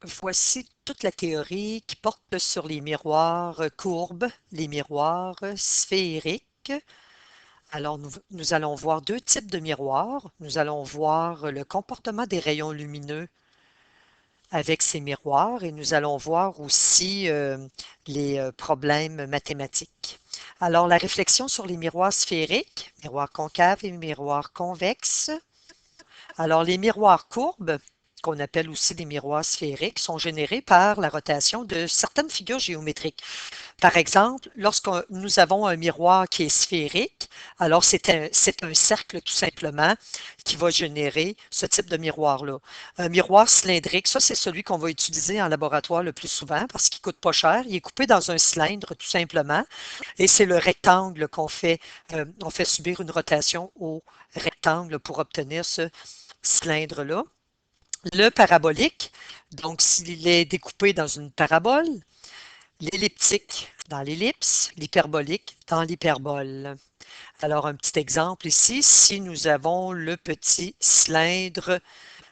Voici toute la théorie qui porte sur les miroirs courbes, les miroirs sphériques. Alors, nous allons voir deux types de miroirs. Nous allons voir le comportement des rayons lumineux avec ces miroirs et nous allons voir aussi les problèmes mathématiques. Alors, la réflexion sur les miroirs sphériques, miroirs concaves et miroirs convexes. Alors, les miroirs courbes, qu'on appelle aussi des miroirs sphériques, sont générés par la rotation de certaines figures géométriques. Par exemple, lorsque nous avons un miroir qui est sphérique, alors c'est un cercle tout simplement qui va générer ce type de miroir-là. Un miroir cylindrique, ça c'est celui qu'on va utiliser en laboratoire le plus souvent parce qu'il ne coûte pas cher. Il est coupé dans un cylindre tout simplement et c'est le rectangle on fait subir une rotation au rectangle pour obtenir ce cylindre-là. Le parabolique, donc s'il est découpé dans une parabole, l'elliptique dans l'ellipse, l'hyperbolique dans l'hyperbole. Alors, un petit exemple ici, si nous avons le petit cylindre,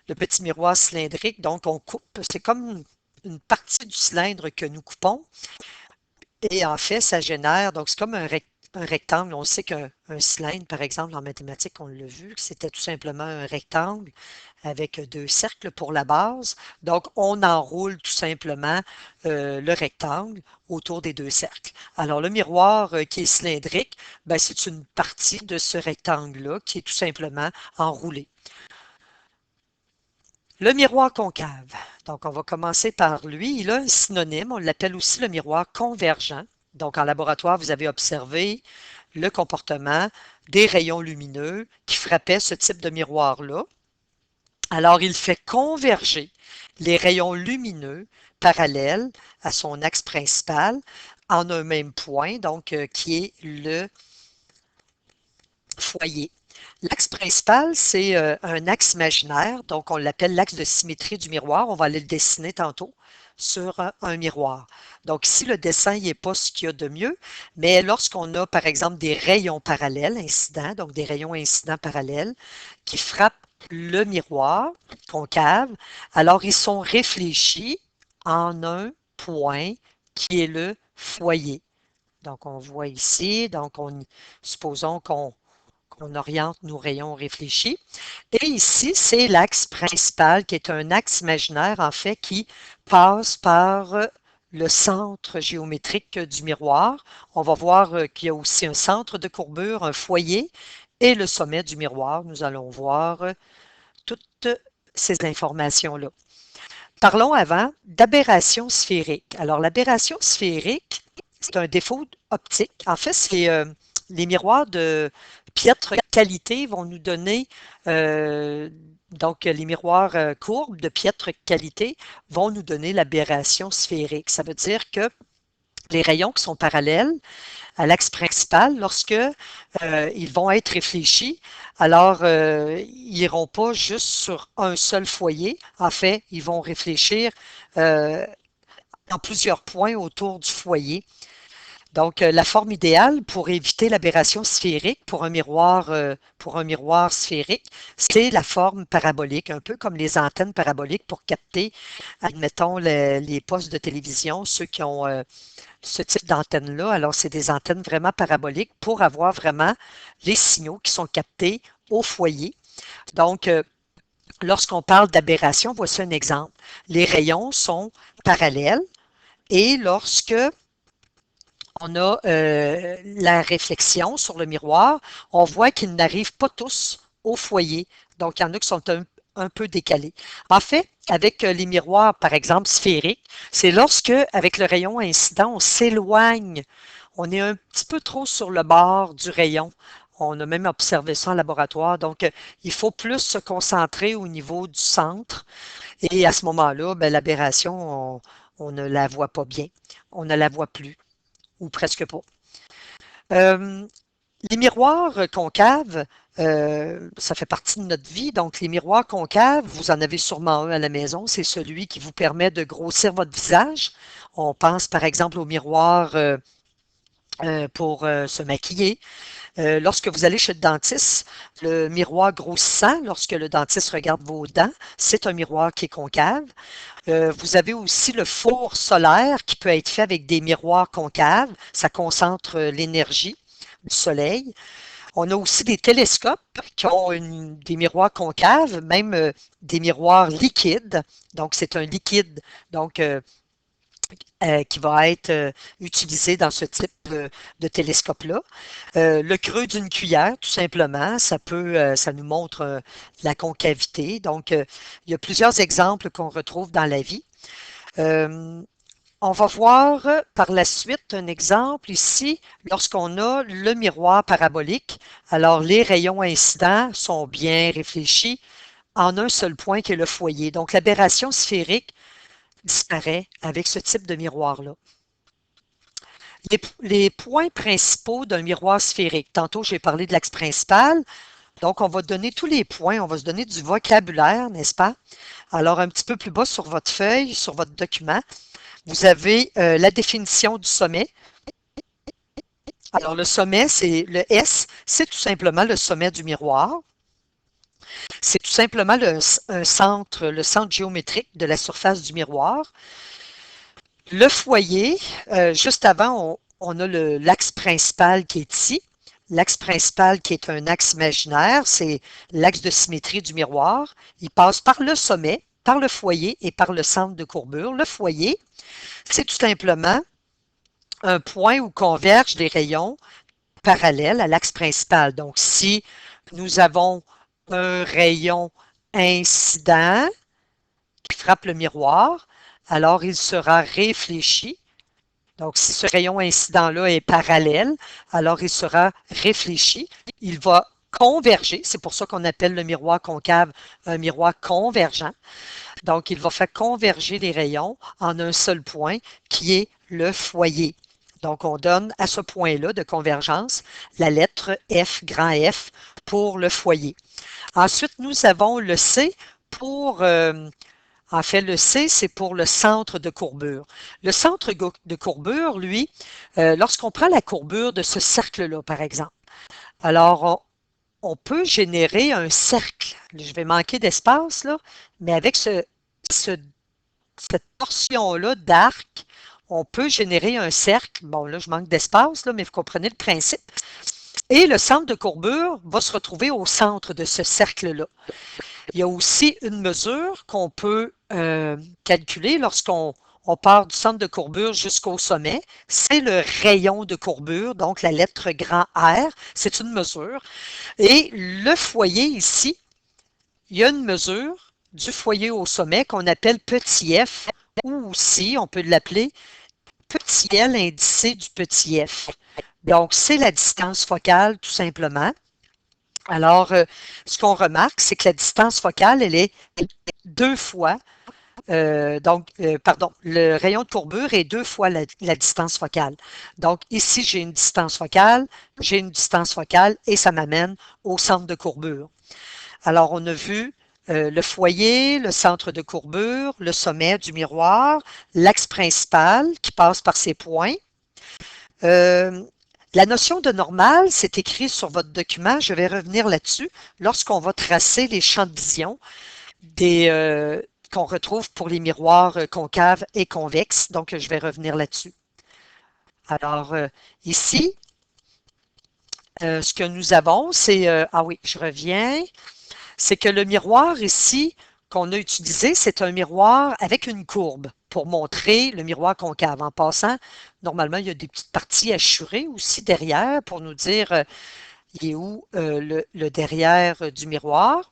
le petit miroir cylindrique, donc on coupe, c'est comme une partie du cylindre que nous coupons, et en fait, ça génère, donc c'est comme un rectangle. On sait qu'un cylindre, par exemple, en mathématiques, on l'a vu, que c'était tout simplement un rectangle avec deux cercles pour la base. Donc, on enroule tout simplement le rectangle autour des deux cercles. Alors, le miroir qui est cylindrique, ben, c'est une partie de ce rectangle-là qui est tout simplement enroulé. Le miroir concave. Donc, on va commencer par lui. Il a un synonyme. On l'appelle aussi le miroir convergent. Donc, en laboratoire, vous avez observé le comportement des rayons lumineux qui frappaient ce type de miroir-là. Alors, il fait converger les rayons lumineux parallèles à son axe principal en un même point, donc qui est le foyer. L'axe principal, c'est un axe imaginaire, donc on l'appelle l'axe de symétrie du miroir. On va aller le dessiner tantôt sur un miroir. Donc ici, le dessin n'est pas ce qu'il y a de mieux, mais lorsqu'on a, par exemple, des rayons parallèles incidents, donc des rayons incidents parallèles qui frappent le miroir concave, alors ils sont réfléchis en un point qui est le foyer. Donc on voit ici, supposons qu'on oriente nos rayons réfléchis. Et ici, c'est l'axe principal qui est un axe imaginaire, en fait, qui passe par le centre géométrique du miroir. On va voir qu'il y a aussi un centre de courbure, un foyer, et le sommet du miroir. Nous allons voir toutes ces informations-là. Parlons avant d'aberration sphérique. Alors, l'aberration sphérique, c'est un défaut optique. En fait, c'est les miroirs de piètre qualité vont nous donner, donc les miroirs courbes de piètre qualité vont nous donner l'aberration sphérique. Ça veut dire que les rayons qui sont parallèles à l'axe principal, lorsque ils vont être réfléchis, alors ils n'iront pas juste sur un seul foyer. En fait, ils vont réfléchir euh, en plusieurs points autour du foyer. Donc, la forme idéale pour éviter l'aberration sphérique pour un miroir sphérique, c'est la forme parabolique, un peu comme les antennes paraboliques pour capter, admettons, les postes de télévision, ceux qui ont ce type d'antenne-là. Alors, c'est des antennes vraiment paraboliques pour avoir vraiment les signaux qui sont captés au foyer. Donc, lorsqu'on parle d'aberration, voici un exemple. Les rayons sont parallèles et lorsque on a la réflexion sur le miroir, on voit qu'ils n'arrivent pas tous au foyer. Donc, il y en a qui sont un peu décalés. En fait, avec les miroirs, par exemple, sphériques, c'est lorsque, avec le rayon incident, on s'éloigne, on est un petit peu trop sur le bord du rayon. On a même observé ça en laboratoire. Donc, il faut plus se concentrer au niveau du centre. Et à ce moment-là, ben, l'aberration, on ne la voit pas bien. On ne la voit plus ou presque pas. Euh, les miroirs concaves, ça fait partie de notre vie. Donc, les miroirs concaves, vous en avez sûrement un à la maison. C'est celui qui vous permet de grossir votre visage. On pense par exemple au miroir pour se maquiller. Lorsque vous allez chez le dentiste, le miroir grossissant, lorsque le dentiste regarde vos dents, c'est un miroir qui est concave. Vous avez aussi le four solaire qui peut être fait avec des miroirs concaves. Ça concentre l'énergie du soleil. On a aussi des télescopes qui ont des miroirs concaves, même des miroirs liquides. Donc, c'est un liquide donc, qui va être utilisé dans ce type de télescope-là. Le creux d'une cuillère, tout simplement, ça nous montre la concavité. Donc, il y a plusieurs exemples qu'on retrouve dans la vie. Euh, on va voir par la suite un exemple ici, lorsqu'on a le miroir parabolique. Alors, les rayons incidents sont bien réfléchis en un seul point qui est le foyer. Donc, l'aberration sphérique disparaît avec ce type de miroir-là. Les points principaux d'un miroir sphérique. Tantôt, j'ai parlé de l'axe principal. Donc, on va donner tous les points. On va se donner du vocabulaire, n'est-ce pas? Alors, un petit peu plus bas sur votre feuille, sur votre document, vous avez la définition du sommet. Alors, le sommet, c'est le S, c'est tout simplement le sommet du miroir. C'est tout simplement le centre géométrique de la surface du miroir. Le foyer, juste avant, on a l'axe principal qui est ici. L'axe principal qui est un axe imaginaire, c'est l'axe de symétrie du miroir. Il passe par le sommet, par le foyer et par le centre de courbure. Le foyer, c'est tout simplement un point où convergent les rayons parallèles à l'axe principal. Donc, si nous avons un rayon incident qui frappe le miroir, alors il sera réfléchi. Donc, si ce rayon incident-là est parallèle, alors il sera réfléchi. Il va converger. C'est pour ça qu'on appelle le miroir concave un miroir convergent. Donc, il va faire converger les rayons en un seul point qui est le foyer. Donc, on donne à ce point-là de convergence la lettre F, grand F, pour le foyer. Ensuite, nous avons le C pour, en fait, le C, c'est pour le centre de courbure. Le centre de courbure, lui, lorsqu'on prend la courbure de ce cercle-là, par exemple, alors on peut générer un cercle. Je vais manquer d'espace, là, mais avec cette portion-là d'arc, on peut générer un cercle. Bon, là, je manque d'espace, là, mais vous comprenez le principe. Et le centre de courbure va se retrouver au centre de ce cercle-là. Il y a aussi une mesure qu'on peut calculer lorsqu'on part du centre de courbure jusqu'au sommet. C'est le rayon de courbure, donc la lettre grand R. C'est une mesure. Et le foyer ici, il y a une mesure du foyer au sommet qu'on appelle petit f, ou aussi on peut l'appeler petit l indicé du petit f. Donc, c'est la distance focale, tout simplement. Alors, ce qu'on remarque, c'est que la distance focale, elle est deux fois, pardon, le rayon de courbure est deux fois la distance focale. Donc, ici, j'ai une distance focale et ça m'amène au centre de courbure. Alors, on a vu le foyer, le centre de courbure, le sommet du miroir, l'axe principal qui passe par ces points. La notion de normale, c'est écrit sur votre document. Je vais revenir là-dessus lorsqu'on va tracer les champs de vision qu'on retrouve pour les miroirs concaves et convexes. Donc, je vais revenir là-dessus. Alors, ici, ce que nous avons, c'est... ah oui, je reviens. C'est que le miroir ici qu'on a utilisé, c'est un miroir avec une courbe pour montrer le miroir concave. En passant, normalement, il y a des petites parties hachurées aussi derrière pour nous dire il est où le derrière du miroir.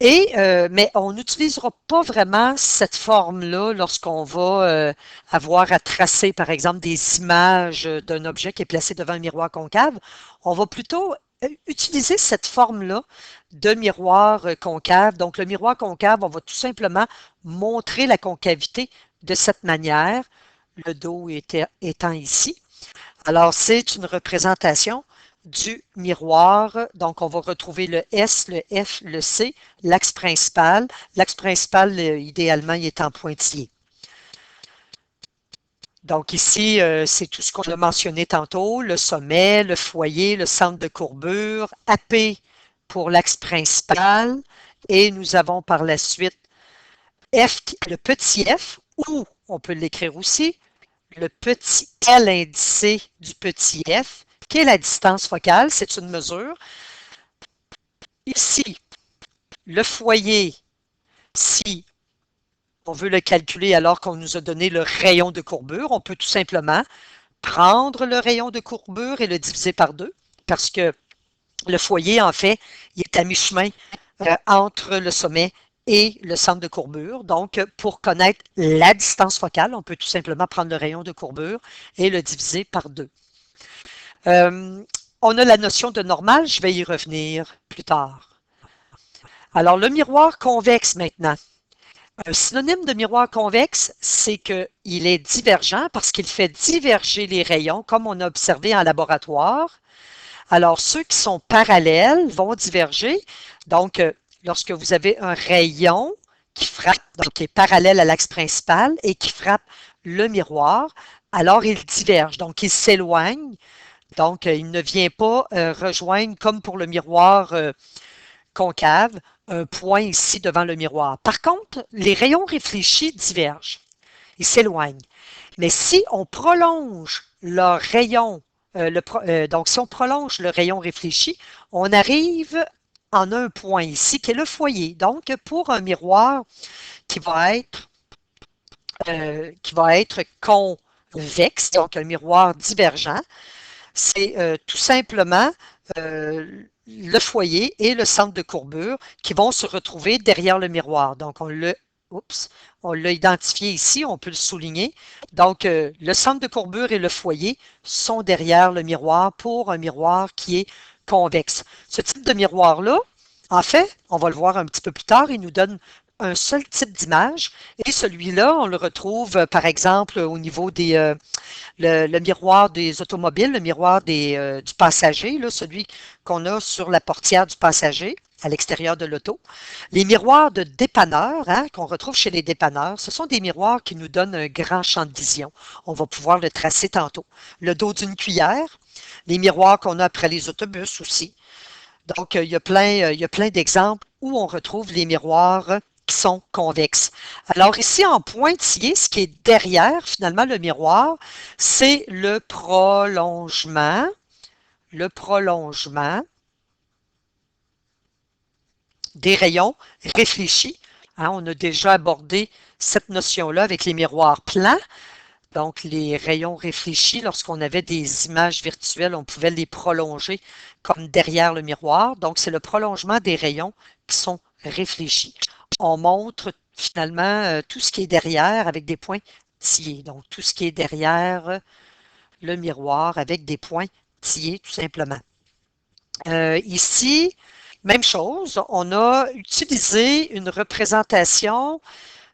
Mais on n'utilisera pas vraiment cette forme-là lorsqu'on va avoir à tracer, par exemple, des images d'un objet qui est placé devant un miroir concave. On va plutôt utiliser cette forme-là de miroir concave. Donc, le miroir concave, on va tout simplement montrer la concavité de cette manière, le dos étant ici. Alors, c'est une représentation du miroir. Donc, on va retrouver le S, le F, le C, l'axe principal. L'axe principal, idéalement, il est en pointillé. Donc ici, c'est tout ce qu'on a mentionné tantôt, le sommet, le foyer, le centre de courbure, AP pour l'axe principal. Et nous avons par la suite le petit f, ou on peut l'écrire aussi, le petit L indicé du petit f, qui est la distance focale, c'est une mesure. Ici, le foyer, si on veut le calculer alors qu'on nous a donné le rayon de courbure, on peut tout simplement prendre le rayon de courbure et le diviser par 2, parce que le foyer, en fait, il est à mi-chemin entre le sommet et le centre de courbure. Donc, pour connaître la distance focale, on peut tout simplement prendre le rayon de courbure et le diviser par 2. On a la notion de normale, je vais y revenir plus tard. Alors, le miroir convexe maintenant. Un synonyme de miroir convexe, c'est qu'il est divergent parce qu'il fait diverger les rayons, comme on a observé en laboratoire. Alors, ceux qui sont parallèles vont diverger. Donc, lorsque vous avez un rayon qui frappe, donc qui est parallèle à l'axe principal et qui frappe le miroir, alors il diverge, donc il s'éloigne. Donc, il ne vient pas rejoindre, comme pour le miroir concave, un point ici devant le miroir. Par contre, les rayons réfléchis divergent, ils s'éloignent. Mais si on prolonge leur rayon, donc si on prolonge le rayon réfléchi, on arrive en un point ici qui est le foyer. Donc, pour un miroir qui va être convexe, donc un miroir divergent, c'est tout simplement le foyer et le centre de courbure qui vont se retrouver derrière le miroir. Donc, on l'a identifié ici, on peut le souligner. Donc, le centre de courbure et le foyer sont derrière le miroir pour un miroir qui est convexe. Ce type de miroir-là, en fait, on va le voir un petit peu plus tard, il nous donne un seul type d'image et celui-là, on le retrouve par exemple au niveau le miroir des automobiles, le miroir du passager, là, celui qu'on a sur la portière du passager à l'extérieur de l'auto. Les miroirs de dépanneurs, hein, qu'on retrouve chez les dépanneurs, ce sont des miroirs qui nous donnent un grand champ de vision. On va pouvoir le tracer tantôt. Le dos d'une cuillère, les miroirs qu'on a après les autobus aussi. Donc, il y a plein d'exemples où on retrouve les miroirs qui sont convexes. Alors ici, en pointillé, ce qui est derrière, finalement, le miroir, c'est le prolongement des rayons réfléchis. Hein, on a déjà abordé cette notion-là avec les miroirs plans. Donc, les rayons réfléchis, lorsqu'on avait des images virtuelles, on pouvait les prolonger comme derrière le miroir. Donc, c'est le prolongement des rayons qui sont réfléchis. On montre finalement tout ce qui est derrière avec des points tillés. Donc, tout ce qui est derrière le miroir avec des points tillés, tout simplement. Ici, même chose, on a utilisé une représentation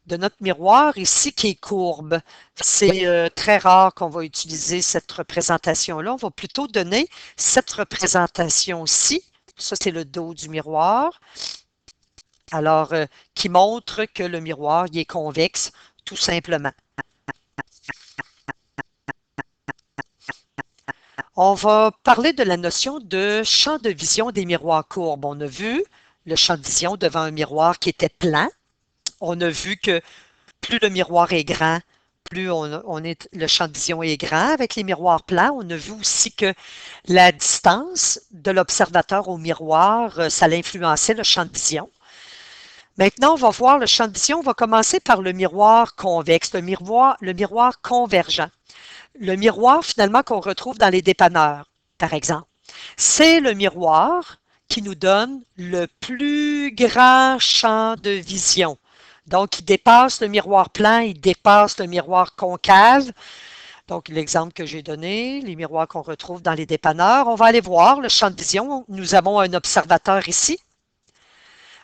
de notre miroir ici qui est courbe. C'est très rare qu'on va utiliser cette représentation-là. On va plutôt donner cette représentation-ci. Ça, c'est le dos du miroir. Alors, qui montre que le miroir il est convexe, tout simplement. On va parler de la notion de champ de vision des miroirs courbes. On a vu le champ de vision devant un miroir qui était plan. On a vu que plus le miroir est grand, plus le champ de vision est grand. Avec les miroirs plans, on a vu aussi que la distance de l'observateur au miroir, ça l'influençait le champ de vision. Maintenant, on va voir le champ de vision. On va commencer par le miroir convexe, le miroir convergent. Le miroir, finalement, qu'on retrouve dans les dépanneurs, par exemple. C'est le miroir qui nous donne le plus grand champ de vision. Donc, il dépasse le miroir plan, il dépasse le miroir concave. Donc, l'exemple que j'ai donné, les miroirs qu'on retrouve dans les dépanneurs. On va aller voir le champ de vision. Nous avons un observateur ici.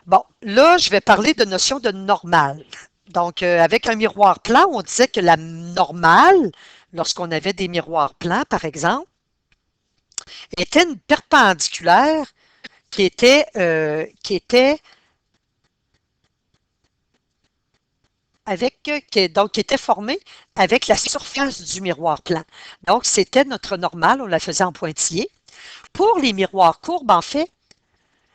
Bon, là, je vais parler de notion de normale. Donc, avec un miroir plan, on disait que la normale, lorsqu'on avait des miroirs plans, par exemple, était une perpendiculaire qui était qui était formée avec la surface du miroir plan. Donc, c'était notre normale, on la faisait en pointillé. Pour les miroirs courbes, en fait,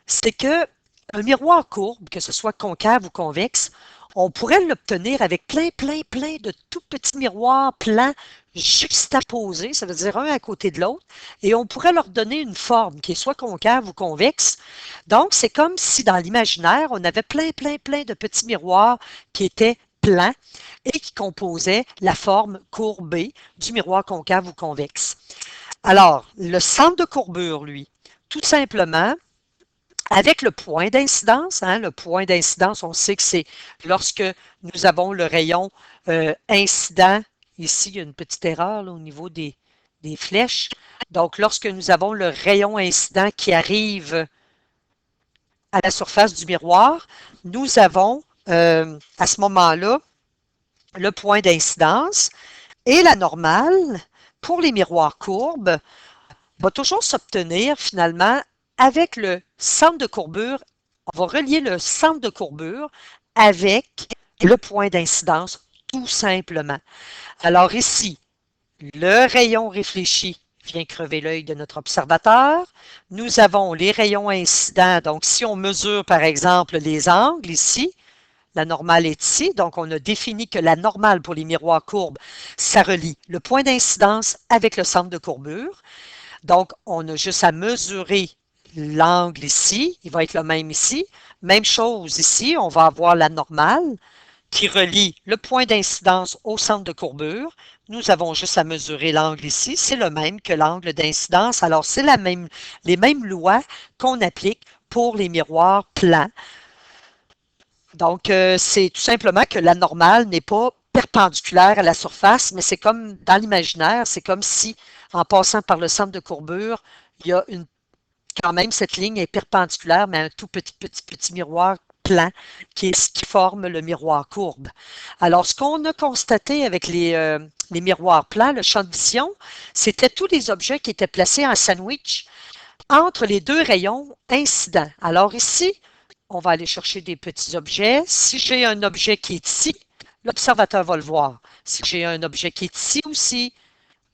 c'est que un miroir courbe, que ce soit concave ou convexe, On pourrait l'obtenir avec plein de tout petits miroirs plans juxtaposés, ça veut dire un à côté de l'autre, et on pourrait leur donner une forme qui est soit concave ou convexe. Donc, c'est comme si dans l'imaginaire, on avait plein de petits miroirs qui étaient plans et qui composaient la forme courbée du miroir concave ou convexe. Alors, le centre de courbure, lui, tout simplement, avec le point d'incidence, hein, le point d'incidence, on sait que c'est lorsque nous avons le rayon incident, ici il y a une petite erreur là, au niveau des flèches, donc lorsque nous avons le rayon incident qui arrive à la surface du miroir, nous avons à ce moment-là le point d'incidence et la normale pour les miroirs courbes va toujours s'obtenir finalement avec le centre de courbure. On va relier le centre de courbure avec le point d'incidence, tout simplement. Alors ici, le rayon réfléchi vient crever l'œil de notre observateur. Nous avons les rayons incidents. Donc, si on mesure, par exemple, les angles ici, la normale est ici. Donc, on a défini que la normale pour les miroirs courbes, ça relie le point d'incidence avec le centre de courbure. Donc, on a juste à mesurer l'angle ici. Il va être le même ici. Même chose ici, on va avoir la normale qui relie le point d'incidence au centre de courbure. Nous avons juste à mesurer l'angle ici. C'est le même que l'angle d'incidence. Alors, c'est les mêmes lois qu'on applique pour les miroirs plans. Donc, c'est tout simplement que la normale n'est pas perpendiculaire à la surface, mais c'est comme dans l'imaginaire, c'est comme si, en passant par le centre de courbure, il y a quand même cette ligne est perpendiculaire, mais un tout petit miroir plan qui est ce qui forme le miroir courbe. Alors, ce qu'on a constaté avec les miroirs plans, le champ de vision, c'était tous les objets qui étaient placés en sandwich entre les deux rayons incidents. Alors ici, on va aller chercher des petits objets. Si j'ai un objet qui est ici, l'observateur va le voir. Si j'ai un objet qui est ici aussi,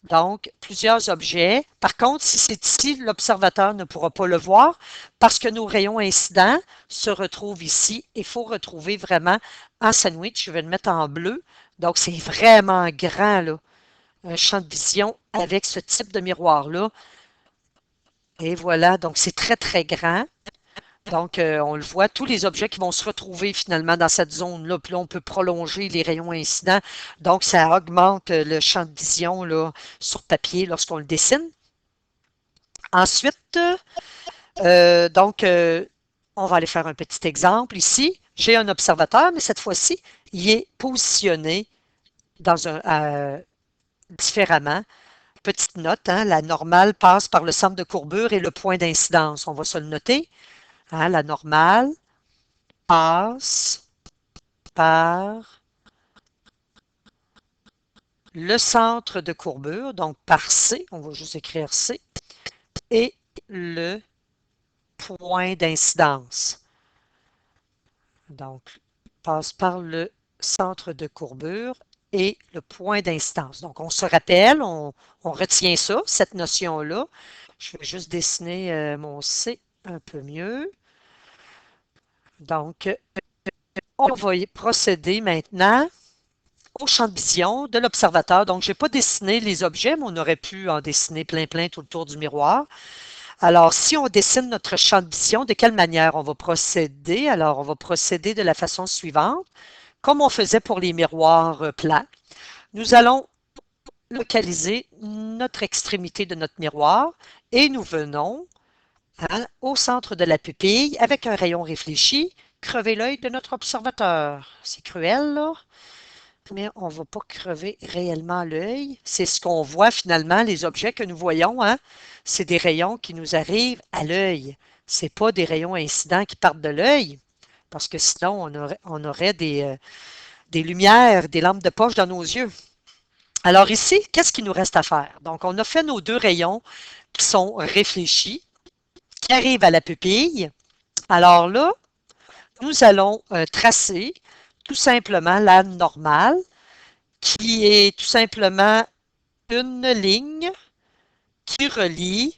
donc plusieurs objets. Par contre, si c'est ici, l'observateur ne pourra pas le voir parce que nos rayons incidents se retrouvent ici. Il faut retrouver vraiment en sandwich. Je vais le mettre en bleu. Donc, c'est vraiment grand, là, un champ de vision avec ce type de miroir-là. Et voilà, donc c'est très grand. Donc, on le voit, tous les objets qui vont se retrouver finalement dans cette zone-là. Puis là, on peut prolonger les rayons incidents. Donc, ça augmente le champ de vision là, sur papier lorsqu'on le dessine. Ensuite, on va aller faire un petit exemple ici. J'ai un observateur, mais cette fois-ci, il est positionné différemment. Petite note, hein, la normale passe par le centre de courbure et le point d'incidence. On va se le noter. Hein, la normale passe par le centre de courbure, donc par C, on va juste écrire C, et le point d'incidence. Donc, passe par le centre de courbure et le point d'incidence. Donc, on se rappelle, on retient ça, cette notion-là. Je vais juste dessiner mon C un peu mieux. Donc, on va y procéder maintenant au champ de vision de l'observateur. Donc, je n'ai pas dessiné les objets, mais on aurait pu en dessiner plein tout autour du miroir. Alors, si on dessine notre champ de vision, de quelle manière on va procéder? Alors, on va procéder de la façon suivante, comme on faisait pour les miroirs plats. Nous allons localiser notre extrémité de notre miroir et nous venons au centre de la pupille avec un rayon réfléchi, crever l'œil de notre observateur. C'est cruel, là? Mais on ne va pas crever réellement l'œil. C'est ce qu'on voit finalement, les objets que nous voyons, hein? C'est des rayons qui nous arrivent à l'œil. Ce n'est pas des rayons incidents qui partent de l'œil, parce que sinon on aurait des lumières, des lampes de poche dans nos yeux. Alors ici, qu'est-ce qu'il nous reste à faire? Donc, on a fait nos deux rayons qui sont réfléchis, qui arrivent à la pupille. Alors là, nous allons tracer tout simplement la normale, qui est tout simplement une ligne qui relie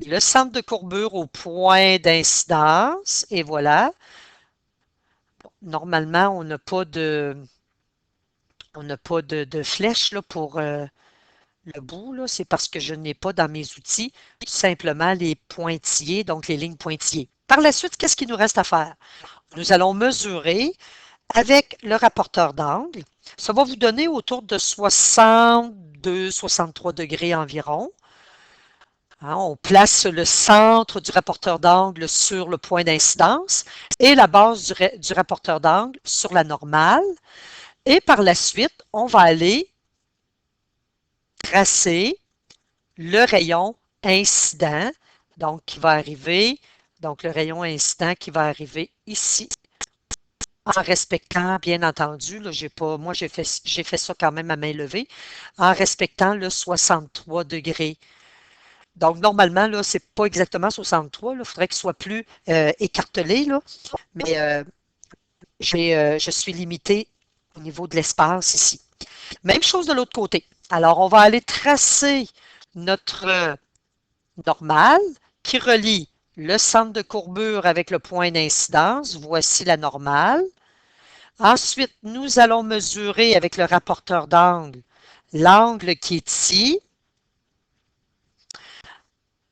le centre de courbure au point d'incidence. Et voilà. normalement, on n'a pas de flèche là, pour le bout, là. C'est parce que je n'ai pas dans mes outils tout simplement les pointillés, donc les lignes pointillées. Par la suite, qu'est-ce qu'il nous reste à faire? Nous allons mesurer avec le rapporteur d'angle. Ça va vous donner autour de 62-63 degrés environ. Hein, on place le centre du rapporteur d'angle sur le point d'incidence et la base du rapporteur d'angle sur la normale. Et par la suite, on va aller tracer le rayon incident, donc qui va arriver, donc le rayon incident qui va arriver ici, en respectant, bien entendu, là, moi j'ai fait ça quand même à main levée, en respectant le 63 degrés. Donc, normalement, là, c'est pas exactement 63, il faudrait qu'il soit plus écartelé, là, mais je suis limitée au niveau de l'espace ici. Même chose de l'autre côté. Alors, on va aller tracer notre normale qui relie le centre de courbure avec le point d'incidence. Voici la normale. Ensuite, nous allons mesurer avec le rapporteur d'angle l'angle qui est ici.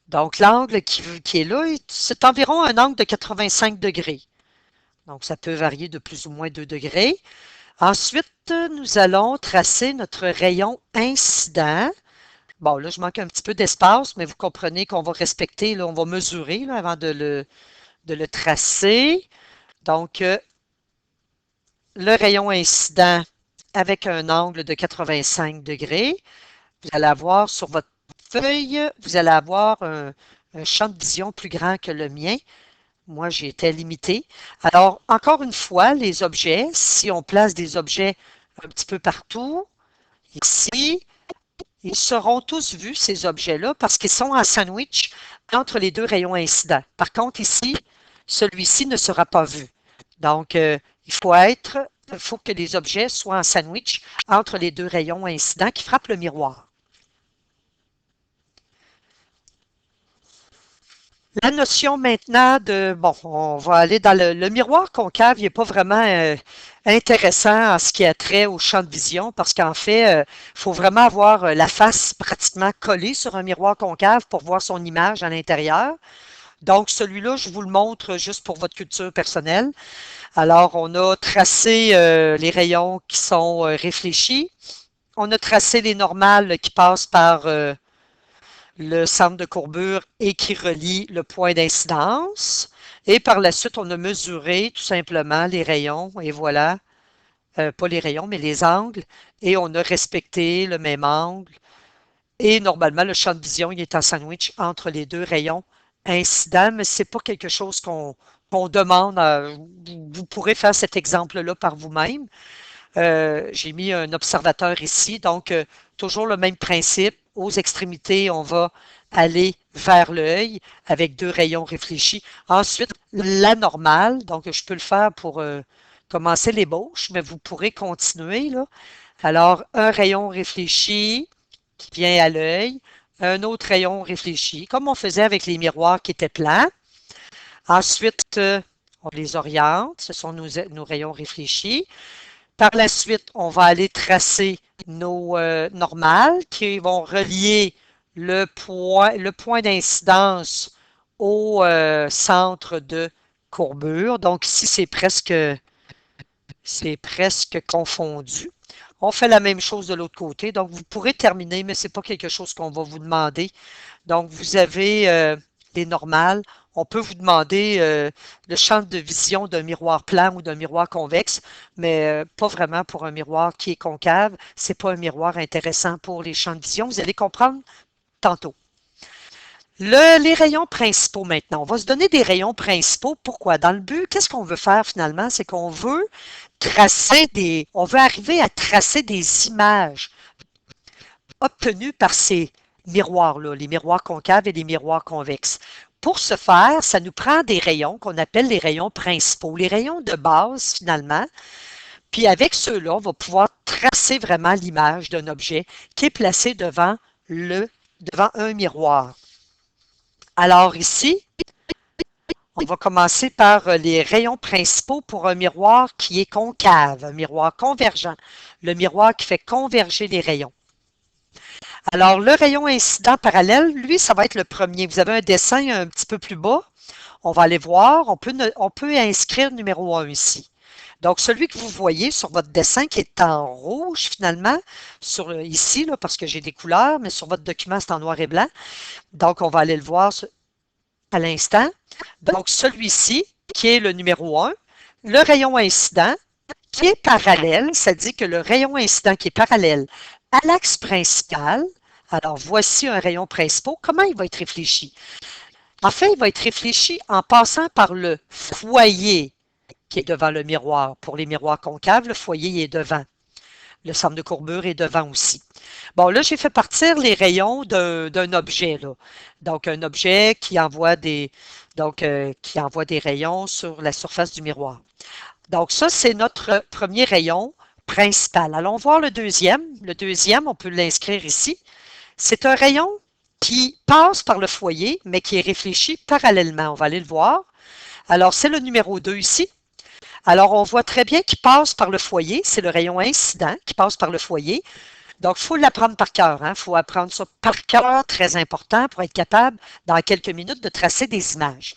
Donc, l'angle qui est là, c'est environ un angle de 85 degrés. Donc, ça peut varier de plus ou moins 2 degrés. Ensuite, nous allons tracer notre rayon incident. Bon, là, je manque un petit peu d'espace, mais vous comprenez qu'on va respecter, là, on va mesurer là, avant de le tracer. Donc, le rayon incident avec un angle de 85 degrés. Vous allez avoir sur votre feuille, vous allez avoir un champ de vision plus grand que le mien. Moi, j'ai été limitée. Alors, encore une fois, les objets, si on place des objets un petit peu partout, ici, ils seront tous vus, ces objets-là, parce qu'ils sont en sandwich entre les deux rayons incidents. Par contre, ici, celui-ci ne sera pas vu. Donc, il faut que les objets soient en sandwich entre les deux rayons incidents qui frappent le miroir. La notion maintenant bon, on va aller dans le miroir concave, il n'est pas vraiment intéressant en ce qui a trait au champ de vision parce qu'en fait, il faut vraiment avoir la face pratiquement collée sur un miroir concave pour voir son image à l'intérieur. Donc, celui-là, je vous le montre juste pour votre culture personnelle. Alors, on a tracé les rayons qui sont réfléchis. On a tracé les normales qui passent par le centre de courbure et qui relie le point d'incidence. Et par la suite, on a mesuré tout simplement les rayons et voilà, pas les rayons, mais les angles. Et on a respecté le même angle. Et normalement, le champ de vision il est en sandwich entre les deux rayons incidents, mais ce n'est pas quelque chose qu'on demande. Vous pourrez faire cet exemple-là par vous-même. J'ai mis un observateur ici, donc toujours le même principe. Aux extrémités, on va aller vers l'œil avec deux rayons réfléchis. Ensuite, la normale, donc je peux le faire pour commencer l'ébauche, mais vous pourrez continuer, là. Alors, un rayon réfléchi qui vient à l'œil, un autre rayon réfléchi, comme on faisait avec les miroirs qui étaient plans. Ensuite, on les oriente, ce sont nos rayons réfléchis. Par la suite, on va aller tracer nos normales qui vont relier le point d'incidence au centre de courbure. Donc ici, c'est presque confondu. On fait la même chose de l'autre côté. Donc, vous pourrez terminer, mais ce n'est pas quelque chose qu'on va vous demander. Donc, vous avez les normales. On peut vous demander le champ de vision d'un miroir plan ou d'un miroir convexe, mais pas vraiment pour un miroir qui est concave. Ce n'est pas un miroir intéressant pour les champs de vision. Vous allez comprendre tantôt. Les rayons principaux maintenant. On va se donner des rayons principaux. Pourquoi? Dans le but, qu'est-ce qu'on veut faire finalement? C'est qu'on veut on veut arriver à tracer des images obtenues par ces miroirs-là, les miroirs concaves et les miroirs convexes. Pour ce faire, ça nous prend des rayons qu'on appelle les rayons principaux, les rayons de base finalement. Puis avec ceux-là, on va pouvoir tracer vraiment l'image d'un objet qui est placé devant un miroir. Alors ici, On va commencer par les rayons principaux pour un miroir qui est concave, un miroir convergent, le miroir qui fait converger les rayons. Alors, le rayon incident parallèle, lui, ça va être le premier. Vous avez un dessin un petit peu plus bas. On va aller voir. On peut inscrire numéro 1 ici. Donc, celui que vous voyez sur votre dessin qui est en rouge, finalement, ici, là, parce que j'ai des couleurs, mais sur votre document, c'est en noir et blanc. Donc, on va aller le voir à l'instant. Donc, celui-ci, qui est le numéro 1, le rayon incident, qui est parallèle, ça dit que le rayon incident qui est parallèle à l'axe principal, alors voici un rayon principal, comment il va être réfléchi? En fait, il va être réfléchi en passant par le foyer qui est devant le miroir. Pour les miroirs concaves, le foyer est devant. Le centre de courbure est devant aussi. Bon, là, j'ai fait partir les rayons d'un objet, là. Donc, un objet qui envoie qui envoie des rayons sur la surface du miroir. Donc, ça, c'est notre premier rayon principal. Allons voir le deuxième. Le deuxième, on peut l'inscrire ici. C'est un rayon qui passe par le foyer, mais qui est réfléchi parallèlement. On va aller le voir. Alors, c'est le numéro 2 ici. Alors, on voit très bien qu'il passe par le foyer. C'est le rayon incident qui passe par le foyer. Donc, il faut l'apprendre par cœur. Il faut apprendre ça par cœur, très important, pour être capable, dans quelques minutes, de tracer des images.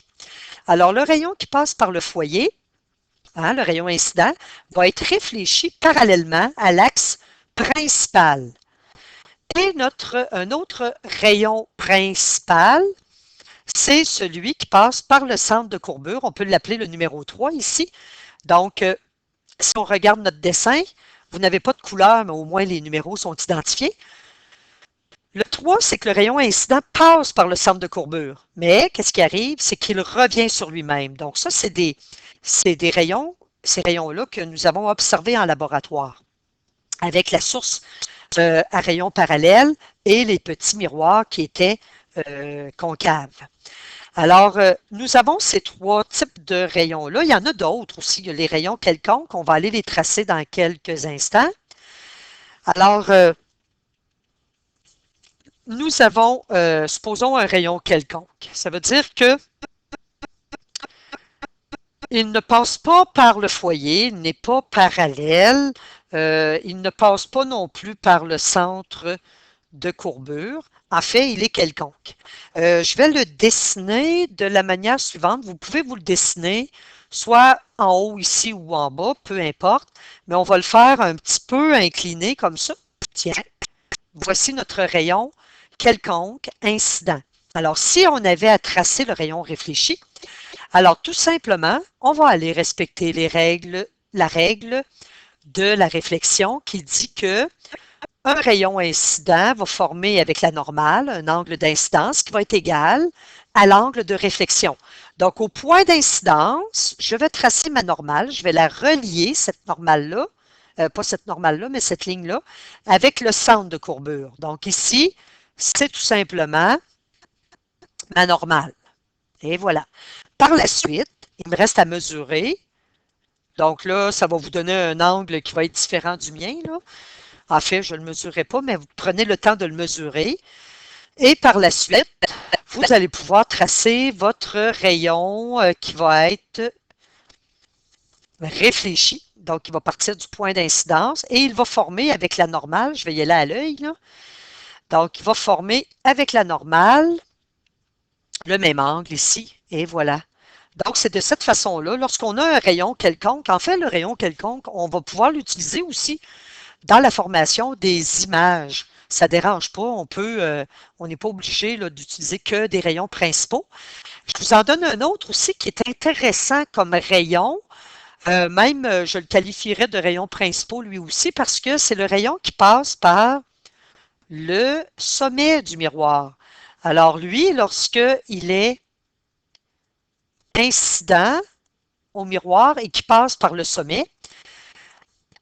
Alors, le rayon qui passe par le foyer, le rayon incident, va être réfléchi parallèlement à l'axe principal. Et un autre rayon principal, c'est celui qui passe par le centre de courbure. On peut l'appeler le numéro 3 ici. Donc, si on regarde notre dessin, vous n'avez pas de couleur, mais au moins les numéros sont identifiés. Le 3, c'est que le rayon incident passe par le centre de courbure. Mais qu'est-ce qui arrive? C'est qu'il revient sur lui-même. Donc, ça, c'est des rayons, ces rayons-là que nous avons observés en laboratoire avec la source à rayons parallèles et les petits miroirs qui étaient concaves. Alors, nous avons ces trois types de rayons-là. Il y en a d'autres aussi. Il y a les rayons quelconques. On va aller les tracer dans quelques instants. Alors, nous avons, supposons, un rayon quelconque. Ça veut dire que il ne passe pas par le foyer, il n'est pas parallèle, il ne passe pas non plus par le centre de courbure. En fait, il est quelconque. Je vais le dessiner de la manière suivante. Vous pouvez vous le dessiner soit en haut ici ou en bas, peu importe, mais on va le faire un petit peu incliné comme ça. Tiens, voici notre rayon quelconque incident. Alors, si on avait à tracer le rayon réfléchi, alors tout simplement, on va aller respecter la règle de la réflexion qui dit que un rayon incident va former avec la normale un angle d'incidence qui va être égal à l'angle de réflexion. Donc, au point d'incidence, je vais tracer ma normale, je vais la relier, cette normale-là, pas cette normale-là, mais cette ligne-là, avec le centre de courbure. Donc, ici, c'est tout simplement ma normale. Et voilà. Par la suite, il me reste à mesurer. Donc là, ça va vous donner un angle qui va être différent du mien, là. En fait, je ne le mesurerai pas, mais vous prenez le temps de le mesurer. Et par la suite, vous allez pouvoir tracer votre rayon qui va être réfléchi. Donc, il va partir du point d'incidence et il va former avec la normale. Je vais y aller à l'œil, là. Donc, il va former avec la normale le même angle ici. Et voilà. Donc, c'est de cette façon-là. Lorsqu'on a un rayon quelconque, en fait, le rayon quelconque, on va pouvoir l'utiliser aussi dans la formation des images. Ça ne dérange pas. On n'est pas obligé d'utiliser que des rayons principaux. Je vous en donne un autre aussi qui est intéressant comme rayon. Je le qualifierais de rayon principal lui aussi parce que c'est le rayon qui passe par le sommet du miroir. Alors lui, lorsque il est incident au miroir et qui passe par le sommet,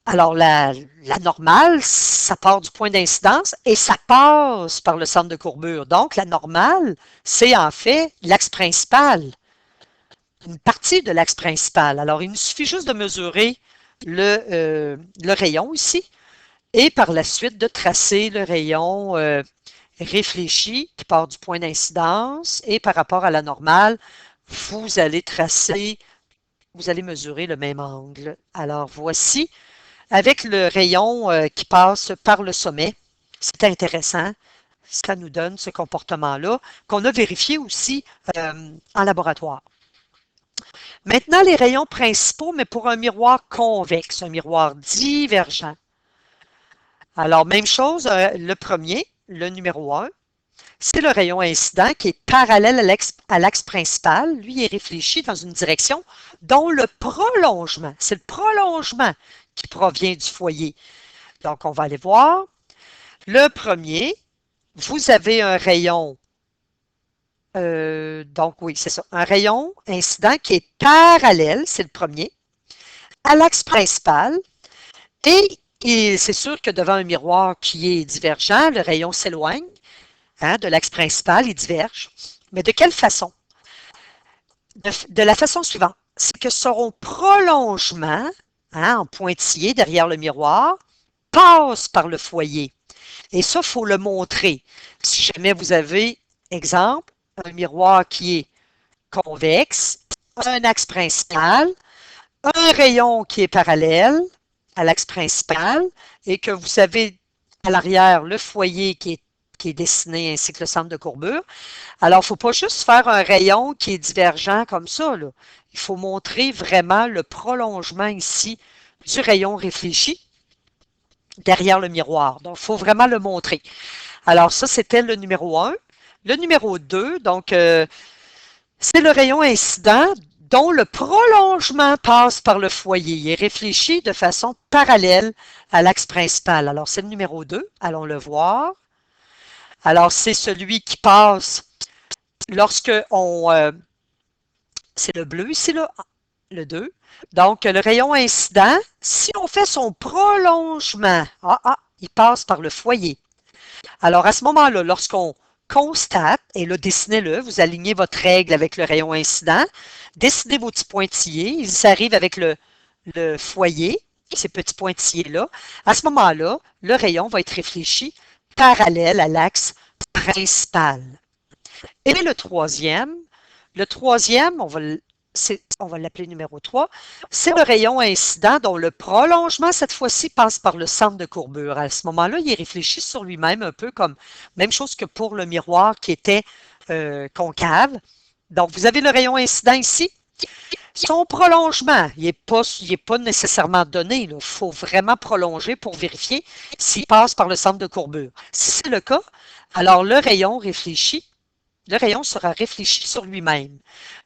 alors la normale, ça part du point d'incidence et ça passe par le centre de courbure. Donc la normale, c'est en fait l'axe principal, une partie de l'axe principal. Alors il nous suffit juste de mesurer le rayon ici et par la suite de tracer le rayon réfléchi qui part du point d'incidence et par rapport à la normale, vous allez tracer, vous allez mesurer le même angle. Alors voici, avec le rayon qui passe par le sommet, c'est intéressant. Ça nous donne ce comportement-là qu'on a vérifié aussi en laboratoire. Maintenant, les rayons principaux, mais pour un miroir convexe, un miroir divergent. Alors, même chose, le premier, le numéro 1, c'est le rayon incident qui est parallèle à l'axe principal. Lui, il est réfléchi dans une direction dont le prolongement, c'est le prolongement qui provient du foyer. Donc, on va aller voir. Le premier, vous avez un rayon, donc oui, c'est ça, un rayon incident qui est parallèle, c'est le premier, à l'axe principal. Et c'est sûr que devant un miroir qui est divergent, le rayon s'éloigne de l'axe principal, il diverge. Mais de quelle façon? De la façon suivante, c'est que son prolongement, en pointillé derrière le miroir, passe par le foyer. Et ça, il faut le montrer. Si jamais vous avez, exemple, un miroir qui est convexe, un axe principal, un rayon qui est parallèle à l'axe principal et que vous avez à l'arrière le foyer qui est dessiné ainsi que le centre de courbure. Alors, il ne faut pas juste faire un rayon qui est divergent comme ça, là. Il faut montrer vraiment le prolongement ici du rayon réfléchi derrière le miroir. Donc, il faut vraiment le montrer. Alors, ça, c'était le numéro 1. Le numéro 2, donc, c'est le rayon incident dont le prolongement passe par le foyer. Il est réfléchi de façon parallèle à l'axe principal. Alors, c'est le numéro 2. Allons le voir. Alors, c'est celui qui passe lorsque on... c'est le bleu ici, là, le 2. Donc, le rayon incident, si on fait son prolongement, il passe par le foyer. Alors, à ce moment-là, lorsqu'on constate, et là, dessinez-le, vous alignez votre règle avec le rayon incident, dessinez vos petits pointillés, ils arrivent avec le foyer, ces petits pointillés-là. À ce moment-là, le rayon va être réfléchi parallèle à l'axe principal. Et le troisième, on va l'appeler numéro 3, c'est le rayon incident dont le prolongement, cette fois-ci, passe par le centre de courbure. À ce moment-là, il est réfléchi sur lui-même un peu comme même chose que pour le miroir qui était concave. Donc, vous avez le rayon incident ici. Son prolongement, il n'est pas nécessairement donné. Il faut vraiment prolonger pour vérifier s'il passe par le centre de courbure. Si c'est le cas, alors le rayon sera réfléchi sur lui-même.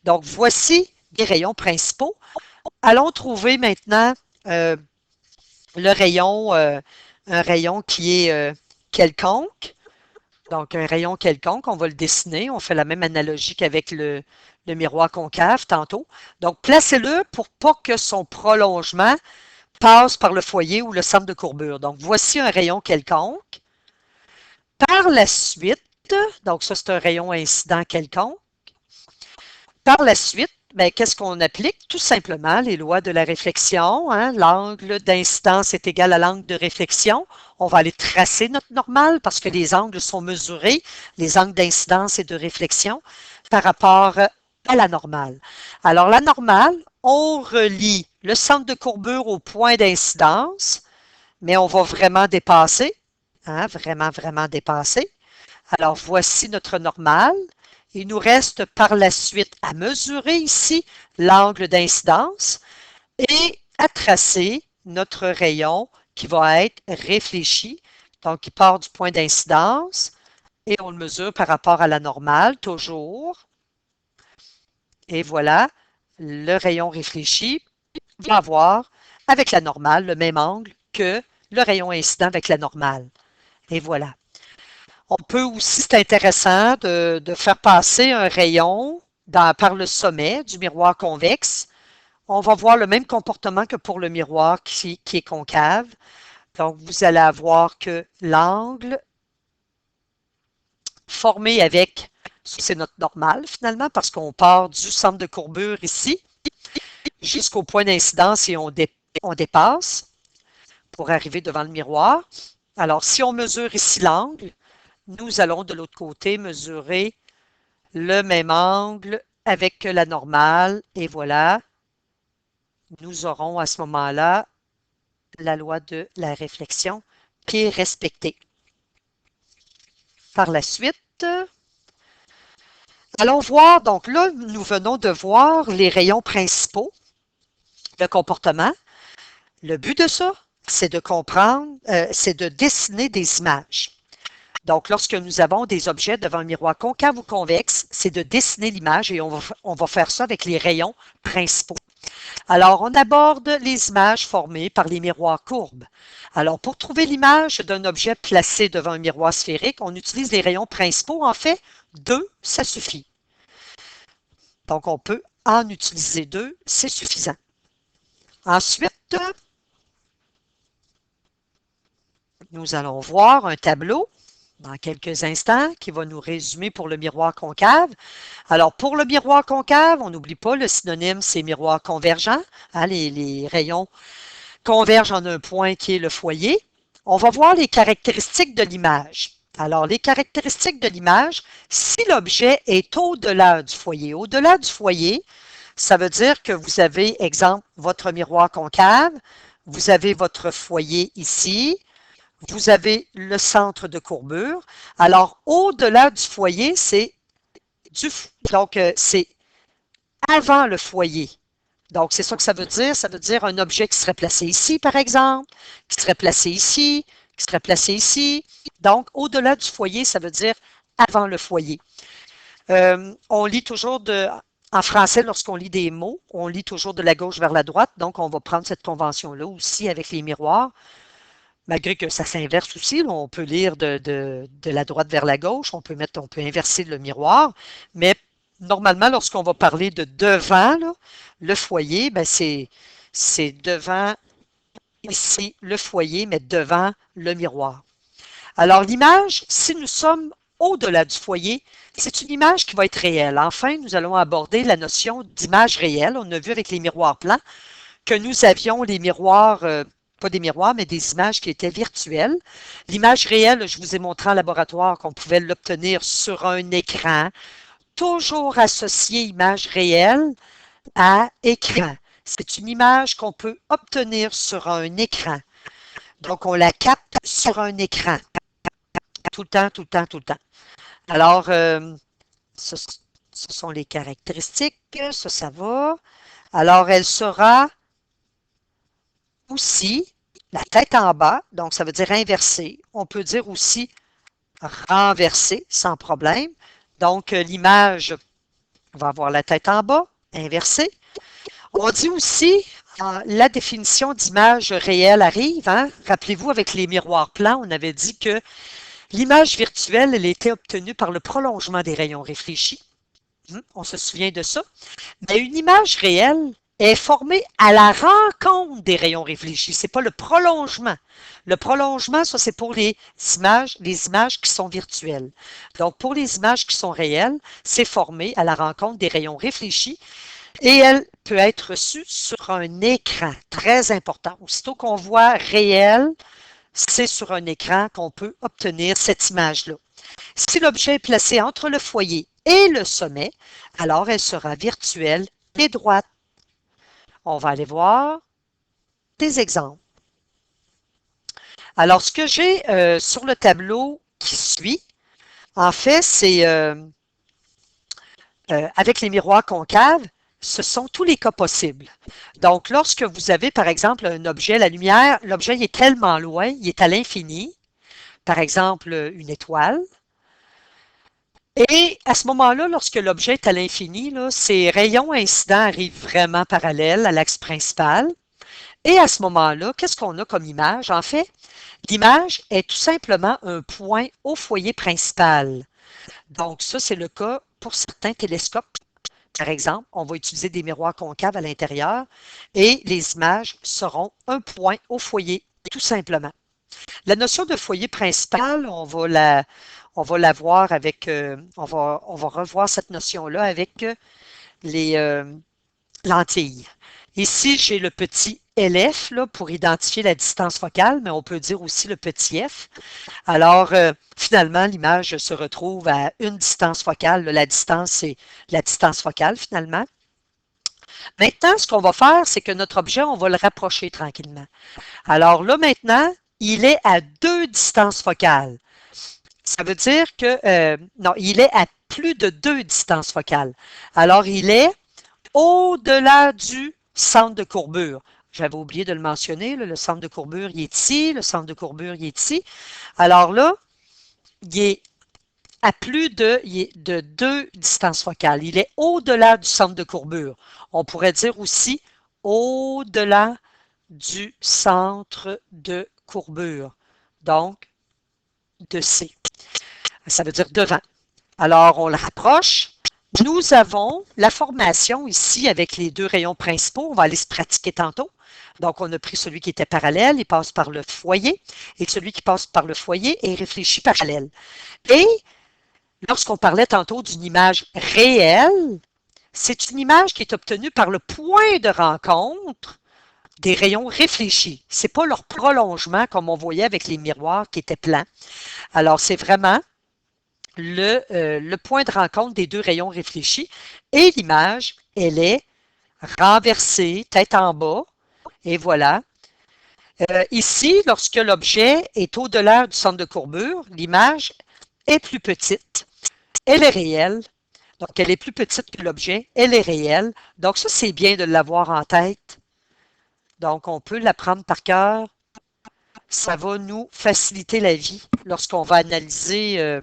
Donc, voici les rayons principaux. Allons trouver maintenant euh, un rayon qui est quelconque. Donc, un rayon quelconque, on va le dessiner. On fait la même analogie qu'avec le miroir concave tantôt. Donc, placez-le pour pas que son prolongement passe par le foyer ou le centre de courbure. Donc, voici un rayon quelconque. Par la suite, donc ça, c'est un rayon incident quelconque. Par la suite, ben, qu'est-ce qu'on applique? Tout simplement les lois de la réflexion. L'angle d'incidence est égal à l'angle de réflexion. On va aller tracer notre normale parce que les angles sont mesurés, les angles d'incidence et de réflexion, par rapport à la normale. Alors, la normale, on relie le centre de courbure au point d'incidence, mais on va vraiment dépasser, vraiment, vraiment dépasser. Alors, voici notre normale. Il nous reste par la suite à mesurer ici l'angle d'incidence et à tracer notre rayon qui va être réfléchi. Donc, il part du point d'incidence et on le mesure par rapport à la normale, toujours. Et voilà, le rayon réfléchi va avoir, avec la normale, le même angle que le rayon incident avec la normale. Et voilà. On peut aussi, c'est intéressant de faire passer un rayon par le sommet du miroir convexe. On va voir le même comportement que pour le miroir qui est concave. Donc, vous allez avoir que l'angle formé avec, c'est notre normal finalement, parce qu'on part du centre de courbure ici jusqu'au point d'incidence et on dépasse pour arriver devant le miroir. Alors, si on mesure ici l'angle, nous allons de l'autre côté mesurer le même angle avec la normale, et voilà, nous aurons à ce moment-là la loi de la réflexion qui est respectée. Par la suite, allons voir, donc là, nous venons de voir les rayons principaux, le comportement. Le but de ça, c'est de comprendre, c'est de dessiner des images. Donc, lorsque nous avons des objets devant un miroir concave ou convexe, c'est de dessiner l'image et on va faire ça avec les rayons principaux. Alors, on aborde les images formées par les miroirs courbes. Alors, pour trouver l'image d'un objet placé devant un miroir sphérique, on utilise les rayons principaux. En fait, 2, ça suffit. Donc, on peut en utiliser 2, c'est suffisant. Ensuite, nous allons voir un tableau dans quelques instants qui va nous résumer pour le miroir concave. Alors, pour le miroir concave, on n'oublie pas, le synonyme, c'est miroir convergent. Hein, les rayons convergent en un point qui est le foyer. On va voir les caractéristiques de l'image. Alors, les caractéristiques de l'image, si l'objet est au-delà du foyer, ça veut dire que vous avez, exemple, votre miroir concave, vous avez votre foyer ici, vous avez le centre de courbure. Alors, au-delà du foyer, c'est c'est avant le foyer. Donc, c'est ça que ça veut dire. Ça veut dire un objet qui serait placé ici, par exemple, qui serait placé ici, qui serait placé ici. Donc, au-delà du foyer, ça veut dire avant le foyer. On lit toujours en français, lorsqu'on lit des mots, on lit toujours de la gauche vers la droite. Donc, on va prendre cette convention-là aussi avec les miroirs. Malgré que ça s'inverse aussi, là, on peut lire de la droite vers la gauche, on peut inverser le miroir, mais normalement, lorsqu'on va parler de devant, là, le foyer, ben c'est devant ici le foyer, mais devant le miroir. Alors, l'image, si nous sommes au-delà du foyer, c'est une image qui va être réelle. Enfin, nous allons aborder la notion d'image réelle. On a vu avec les miroirs plans que nous avions les miroirs, pas des miroirs, mais des images qui étaient virtuelles. L'image réelle, je vous ai montré en laboratoire qu'on pouvait l'obtenir sur un écran, toujours associer image réelle à écran. C'est une image qu'on peut obtenir sur un écran. Donc, on la capte sur un écran. Tout le temps, tout le temps, tout le temps. Alors, ce sont les caractéristiques. Ça va. Alors, elle sera aussi la tête en bas, donc ça veut dire inversé. On peut dire aussi renversé sans problème. Donc, l'image va avoir la tête en bas, inversée. On dit aussi, la définition d'image réelle arrive. Hein? Rappelez-vous, avec les miroirs plans, on avait dit que l'image virtuelle, elle était obtenue par le prolongement des rayons réfléchis. On se souvient de ça. Mais une image réelle est formée à la rencontre des rayons réfléchis. Ce n'est pas le prolongement. Le prolongement, ça, c'est pour les images qui sont virtuelles. Donc, pour les images qui sont réelles, c'est formé à la rencontre des rayons réfléchis et elle peut être reçue sur un écran. Très important. Aussitôt qu'on voit réel, c'est sur un écran qu'on peut obtenir cette image-là. Si l'objet est placé entre le foyer et le sommet, alors elle sera virtuelle et droite. On va aller voir des exemples. Alors, ce que j'ai sur le tableau qui suit, en fait, c'est avec les miroirs concaves, ce sont tous les cas possibles. Donc, lorsque vous avez, par exemple, un objet, la lumière, l'objet est tellement loin, il est à l'infini, par exemple, une étoile. Et à ce moment-là, lorsque l'objet est à l'infini, ses rayons incidents arrivent vraiment parallèles à l'axe principal. Et à ce moment-là, qu'est-ce qu'on a comme image? En fait, l'image est tout simplement un point au foyer principal. Donc, ça, c'est le cas pour certains télescopes. Par exemple, on va utiliser des miroirs concaves à l'intérieur et les images seront un point au foyer, tout simplement. La notion de foyer principal, on va la voir avec, on va revoir cette notion-là avec les lentilles. Ici, j'ai le petit LF là, pour identifier la distance focale, mais on peut dire aussi le petit f. Alors, finalement, l'image se retrouve à une distance focale. La distance, c'est la distance focale, finalement. Maintenant, ce qu'on va faire, c'est que notre objet, on va le rapprocher tranquillement. Alors là, maintenant, il est à 2 distances focales. Ça veut dire que, non, il est à plus de 2 distances focales. Alors, il est au-delà du centre de courbure. J'avais oublié de le mentionner, là, le centre de courbure, il est ici, le centre de courbure, il est ici. Alors là, il est à plus de 2 distances focales. Il est au-delà du centre de courbure. On pourrait dire aussi au-delà du centre de courbure. Donc, de C. Ça veut dire devant. Alors, on le rapproche. Nous avons la formation ici avec les 2 rayons principaux. On va aller se pratiquer tantôt. Donc, on a pris celui qui était parallèle, il passe par le foyer, et celui qui passe par le foyer est réfléchi parallèle. Et lorsqu'on parlait tantôt d'une image réelle, c'est une image qui est obtenue par le point de rencontre des rayons réfléchis. Ce n'est pas leur prolongement comme on voyait avec les miroirs qui étaient plans. Alors, c'est vraiment le point de rencontre des 2 rayons réfléchis et l'image, elle est renversée, tête en bas, et voilà. Ici, lorsque l'objet est au-delà du centre de courbure, l'image est plus petite, elle est réelle, donc elle est plus petite que l'objet, elle est réelle. Donc ça, c'est bien de l'avoir en tête. Donc on peut l'apprendre par cœur. Ça va nous faciliter la vie lorsqu'on va analyser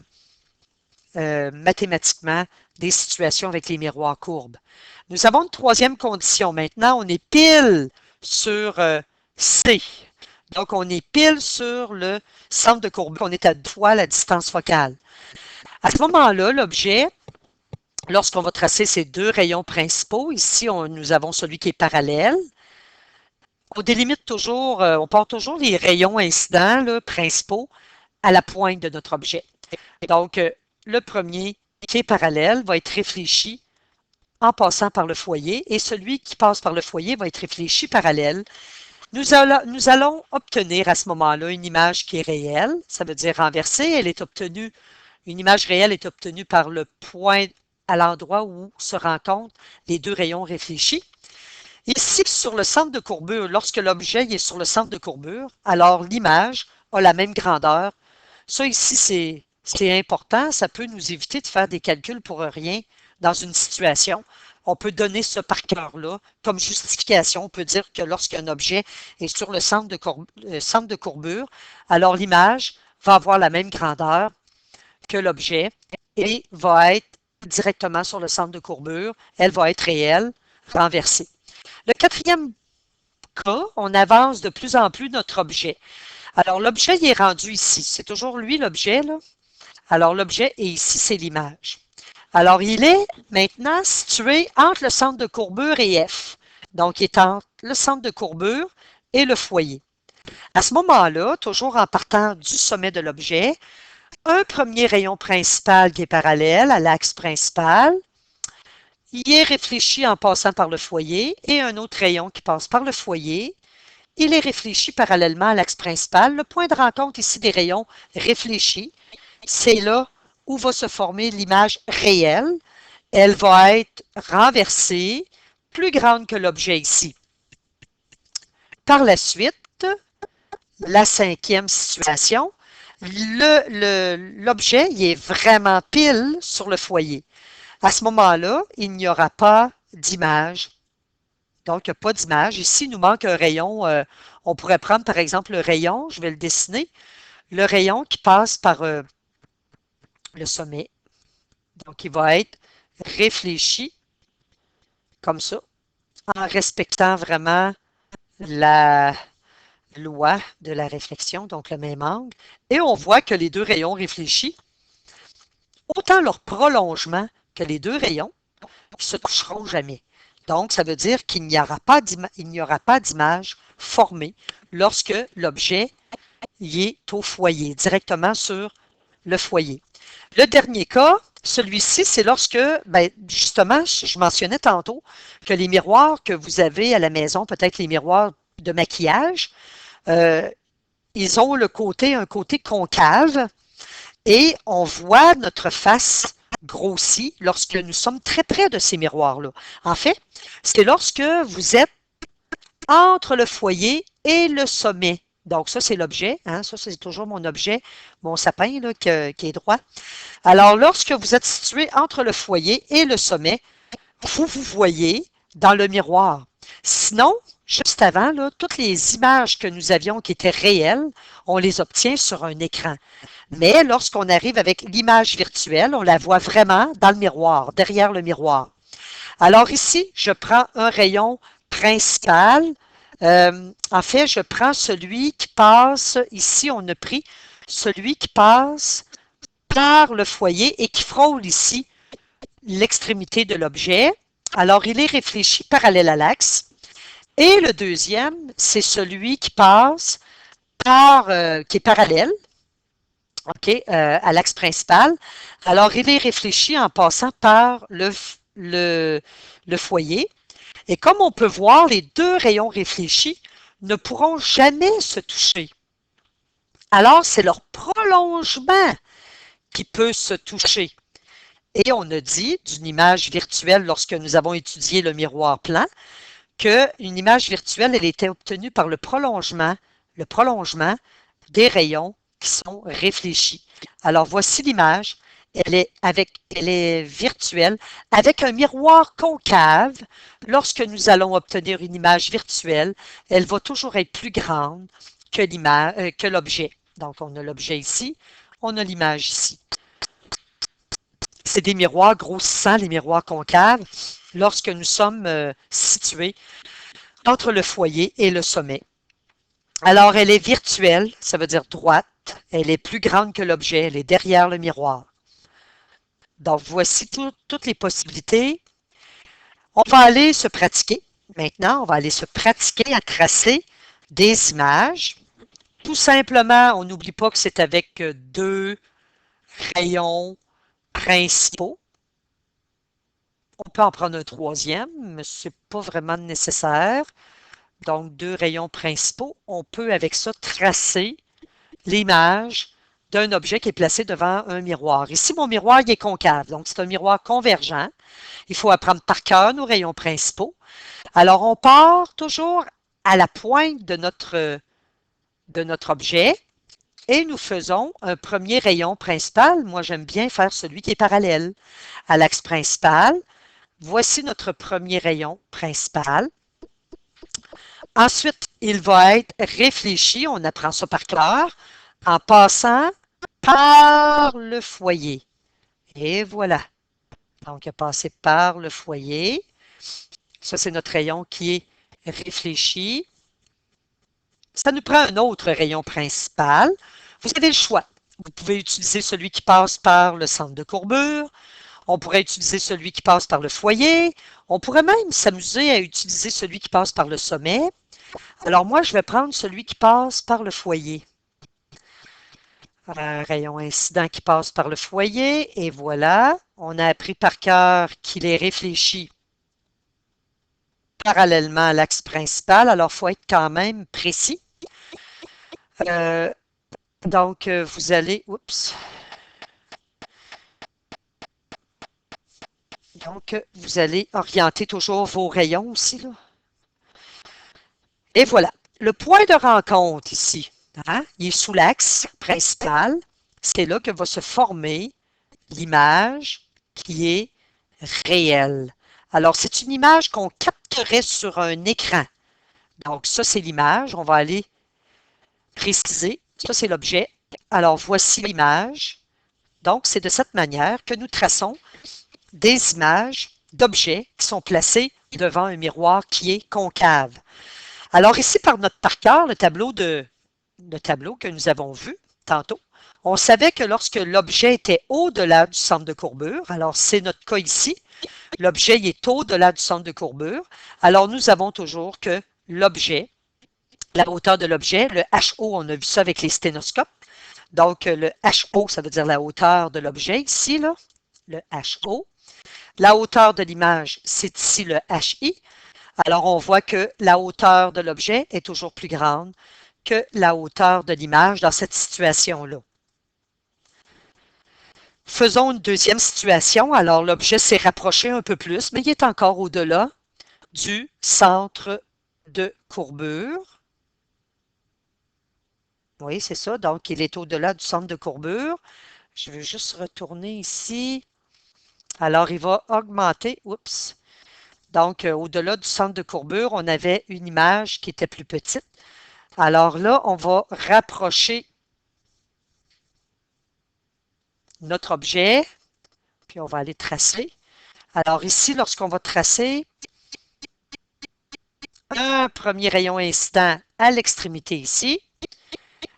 mathématiquement des situations avec les miroirs courbes. Nous avons une 3e condition. Maintenant, on est pile sur C. Donc, on est pile sur le centre de courbure. On est à 2 fois la distance focale. À ce moment-là, l'objet, lorsqu'on va tracer ces 2 rayons principaux, ici, nous avons celui qui est parallèle. On délimite toujours, on part toujours les rayons incidents là, principaux à la pointe de notre objet. Donc, le premier qui est parallèle va être réfléchi en passant par le foyer et celui qui passe par le foyer va être réfléchi parallèle. Nous allons obtenir à ce moment-là une image qui est réelle, ça veut dire renversée. Elle est obtenue, une image réelle est obtenue par le point à l'endroit où se rencontrent les 2 rayons réfléchis. Ici, sur le centre de courbure, lorsque l'objet est sur le centre de courbure, alors l'image a la même grandeur. Ça ici, c'est important. Ça peut nous éviter de faire des calculs pour rien dans une situation. On peut donner ce par cœur-là comme justification. On peut dire que lorsqu'un objet est sur le centre de courbure, alors l'image va avoir la même grandeur que l'objet et va être directement sur le centre de courbure. Elle va être réelle, renversée. Le 4e cas, on avance de plus en plus notre objet. Alors, l'objet il est rendu ici. C'est toujours lui, l'objet, là. Alors, l'objet est ici, c'est l'image. Alors, il est maintenant situé entre le centre de courbure et F. Donc, il est entre le centre de courbure et le foyer. À ce moment-là, toujours en partant du sommet de l'objet, un premier rayon principal qui est parallèle à l'axe principal, il est réfléchi en passant par le foyer et un autre rayon qui passe par le foyer. Il est réfléchi parallèlement à l'axe principal. Le point de rencontre ici des rayons réfléchis, c'est là où va se former l'image réelle. Elle va être renversée, plus grande que l'objet ici. Par la suite, la 5e situation, l'objet est vraiment pile sur le foyer. À ce moment-là, il n'y aura pas d'image. Donc, il n'y a pas d'image. Ici, il nous manque un rayon. On pourrait prendre, par exemple, le rayon, je vais le dessiner, le rayon qui passe par le sommet. Donc, il va être réfléchi comme ça, en respectant vraiment la loi de la réflexion, donc le même angle. Et on voit que les 2 rayons réfléchis, autant leur prolongement que les 2 rayons, ne se toucheront jamais. Donc, ça veut dire qu'il n'y aura pas d'image formée lorsque l'objet est au foyer, directement sur le foyer. Le dernier cas, celui-ci, c'est lorsque, justement, je mentionnais tantôt que les miroirs que vous avez à la maison, peut-être les miroirs de maquillage, euh, ils ont un côté concave et on voit notre face grossie lorsque nous sommes très près de ces miroirs-là. En fait, c'est lorsque vous êtes entre le foyer et le sommet. Donc, ça, c'est l'objet. Hein? Ça, c'est toujours mon objet, mon sapin là, qui est droit. Alors, lorsque vous êtes situé entre le foyer et le sommet, vous vous voyez dans le miroir. Sinon, juste avant, là, toutes les images que nous avions qui étaient réelles, on les obtient sur un écran. Mais lorsqu'on arrive avec l'image virtuelle, on la voit vraiment dans le miroir, derrière le miroir. Alors ici, je prends un rayon principal. En fait, je prends celui qui passe, ici on a pris celui qui passe par le foyer et qui frôle ici l'extrémité de l'objet. Alors, il est réfléchi parallèle à l'axe. Et le deuxième, c'est celui qui passe qui est parallèle, OK, à l'axe principal. Alors, il est réfléchi en passant par le foyer. Et comme on peut voir, les deux rayons réfléchis ne pourront jamais se toucher. Alors, c'est leur prolongement qui peut se toucher. Et on a dit d'une image virtuelle lorsque nous avons étudié le miroir plan qu'une image virtuelle, elle était obtenue par le prolongement des rayons qui sont réfléchis. Alors voici l'image. Elle est virtuelle avec un miroir concave. Lorsque nous allons obtenir une image virtuelle, elle va toujours être plus grande que l'objet. Donc, on a l'objet ici, on a l'image ici. C'est des miroirs grossissants, les miroirs concaves, lorsque nous sommes situés entre le foyer et le sommet. Alors, elle est virtuelle, ça veut dire droite. Elle est plus grande que l'objet, elle est derrière le miroir. Donc, voici toutes les possibilités. On va aller se pratiquer. Maintenant, on va aller se pratiquer à tracer des images. Tout simplement, on n'oublie pas que c'est avec deux rayons principaux. On peut en prendre un troisième, mais ce n'est pas vraiment nécessaire. Donc, deux rayons principaux. On peut avec ça tracer l'image d'un objet qui est placé devant un miroir. Ici, mon miroir il est concave, donc c'est un miroir convergent. Il faut apprendre par cœur nos rayons principaux. Alors, on part toujours à la pointe de notre objet et nous faisons un premier rayon principal. Moi, j'aime bien faire celui qui est parallèle à l'axe principal. Voici notre premier rayon principal. Ensuite, il va être réfléchi, on apprend ça par cœur, en passant par le foyer. Et voilà. Donc, il a passé par le foyer. Ça, c'est notre rayon qui est réfléchi. Ça nous prend un autre rayon principal. Vous avez le choix. Vous pouvez utiliser celui qui passe par le centre de courbure. On pourrait utiliser celui qui passe par le foyer. On pourrait même s'amuser à utiliser celui qui passe par le sommet. Alors moi, je vais prendre celui qui passe par le foyer. Un rayon incident qui passe par le foyer. Et voilà, on a appris par cœur qu'il est réfléchi parallèlement à l'axe principal. Alors, il faut être quand même précis. Donc, vous allez... Oups. Donc, vous allez orienter toujours vos rayons aussi, là. Et voilà. Le point de rencontre ici, hein, il est sous l'axe principal. C'est là que va se former l'image qui est réelle. Alors, c'est une image qu'on capterait sur un écran. Donc, ça, c'est l'image. On va aller préciser. Ça, c'est l'objet. Alors, voici l'image. Donc, c'est de cette manière que nous traçons des images d'objets qui sont placés devant un miroir qui est concave. Alors, ici, par notre par cœur, le tableau que nous avons vu tantôt, on savait que lorsque l'objet était au-delà du centre de courbure, alors c'est notre cas ici, l'objet est au-delà du centre de courbure, alors nous avons toujours que l'objet, la hauteur de l'objet, le HO, on a vu ça avec les sténoscopes, donc le HO, ça veut dire la hauteur de l'objet ici, là, le HO. La hauteur de l'image, c'est ici le HI. Alors, on voit que la hauteur de l'objet est toujours plus grande que la hauteur de l'image dans cette situation-là. Faisons une deuxième situation. Alors, l'objet s'est rapproché un peu plus, mais il est encore au-delà du centre de courbure. Oui, c'est ça. Donc, il est au-delà du centre de courbure. Je vais juste retourner ici. Alors, il va augmenter. Oups. Donc, au-delà du centre de courbure, on avait une image qui était plus petite. Alors là, on va rapprocher notre objet, puis on va aller tracer. Alors ici, lorsqu'on va tracer un premier rayon incident à l'extrémité ici,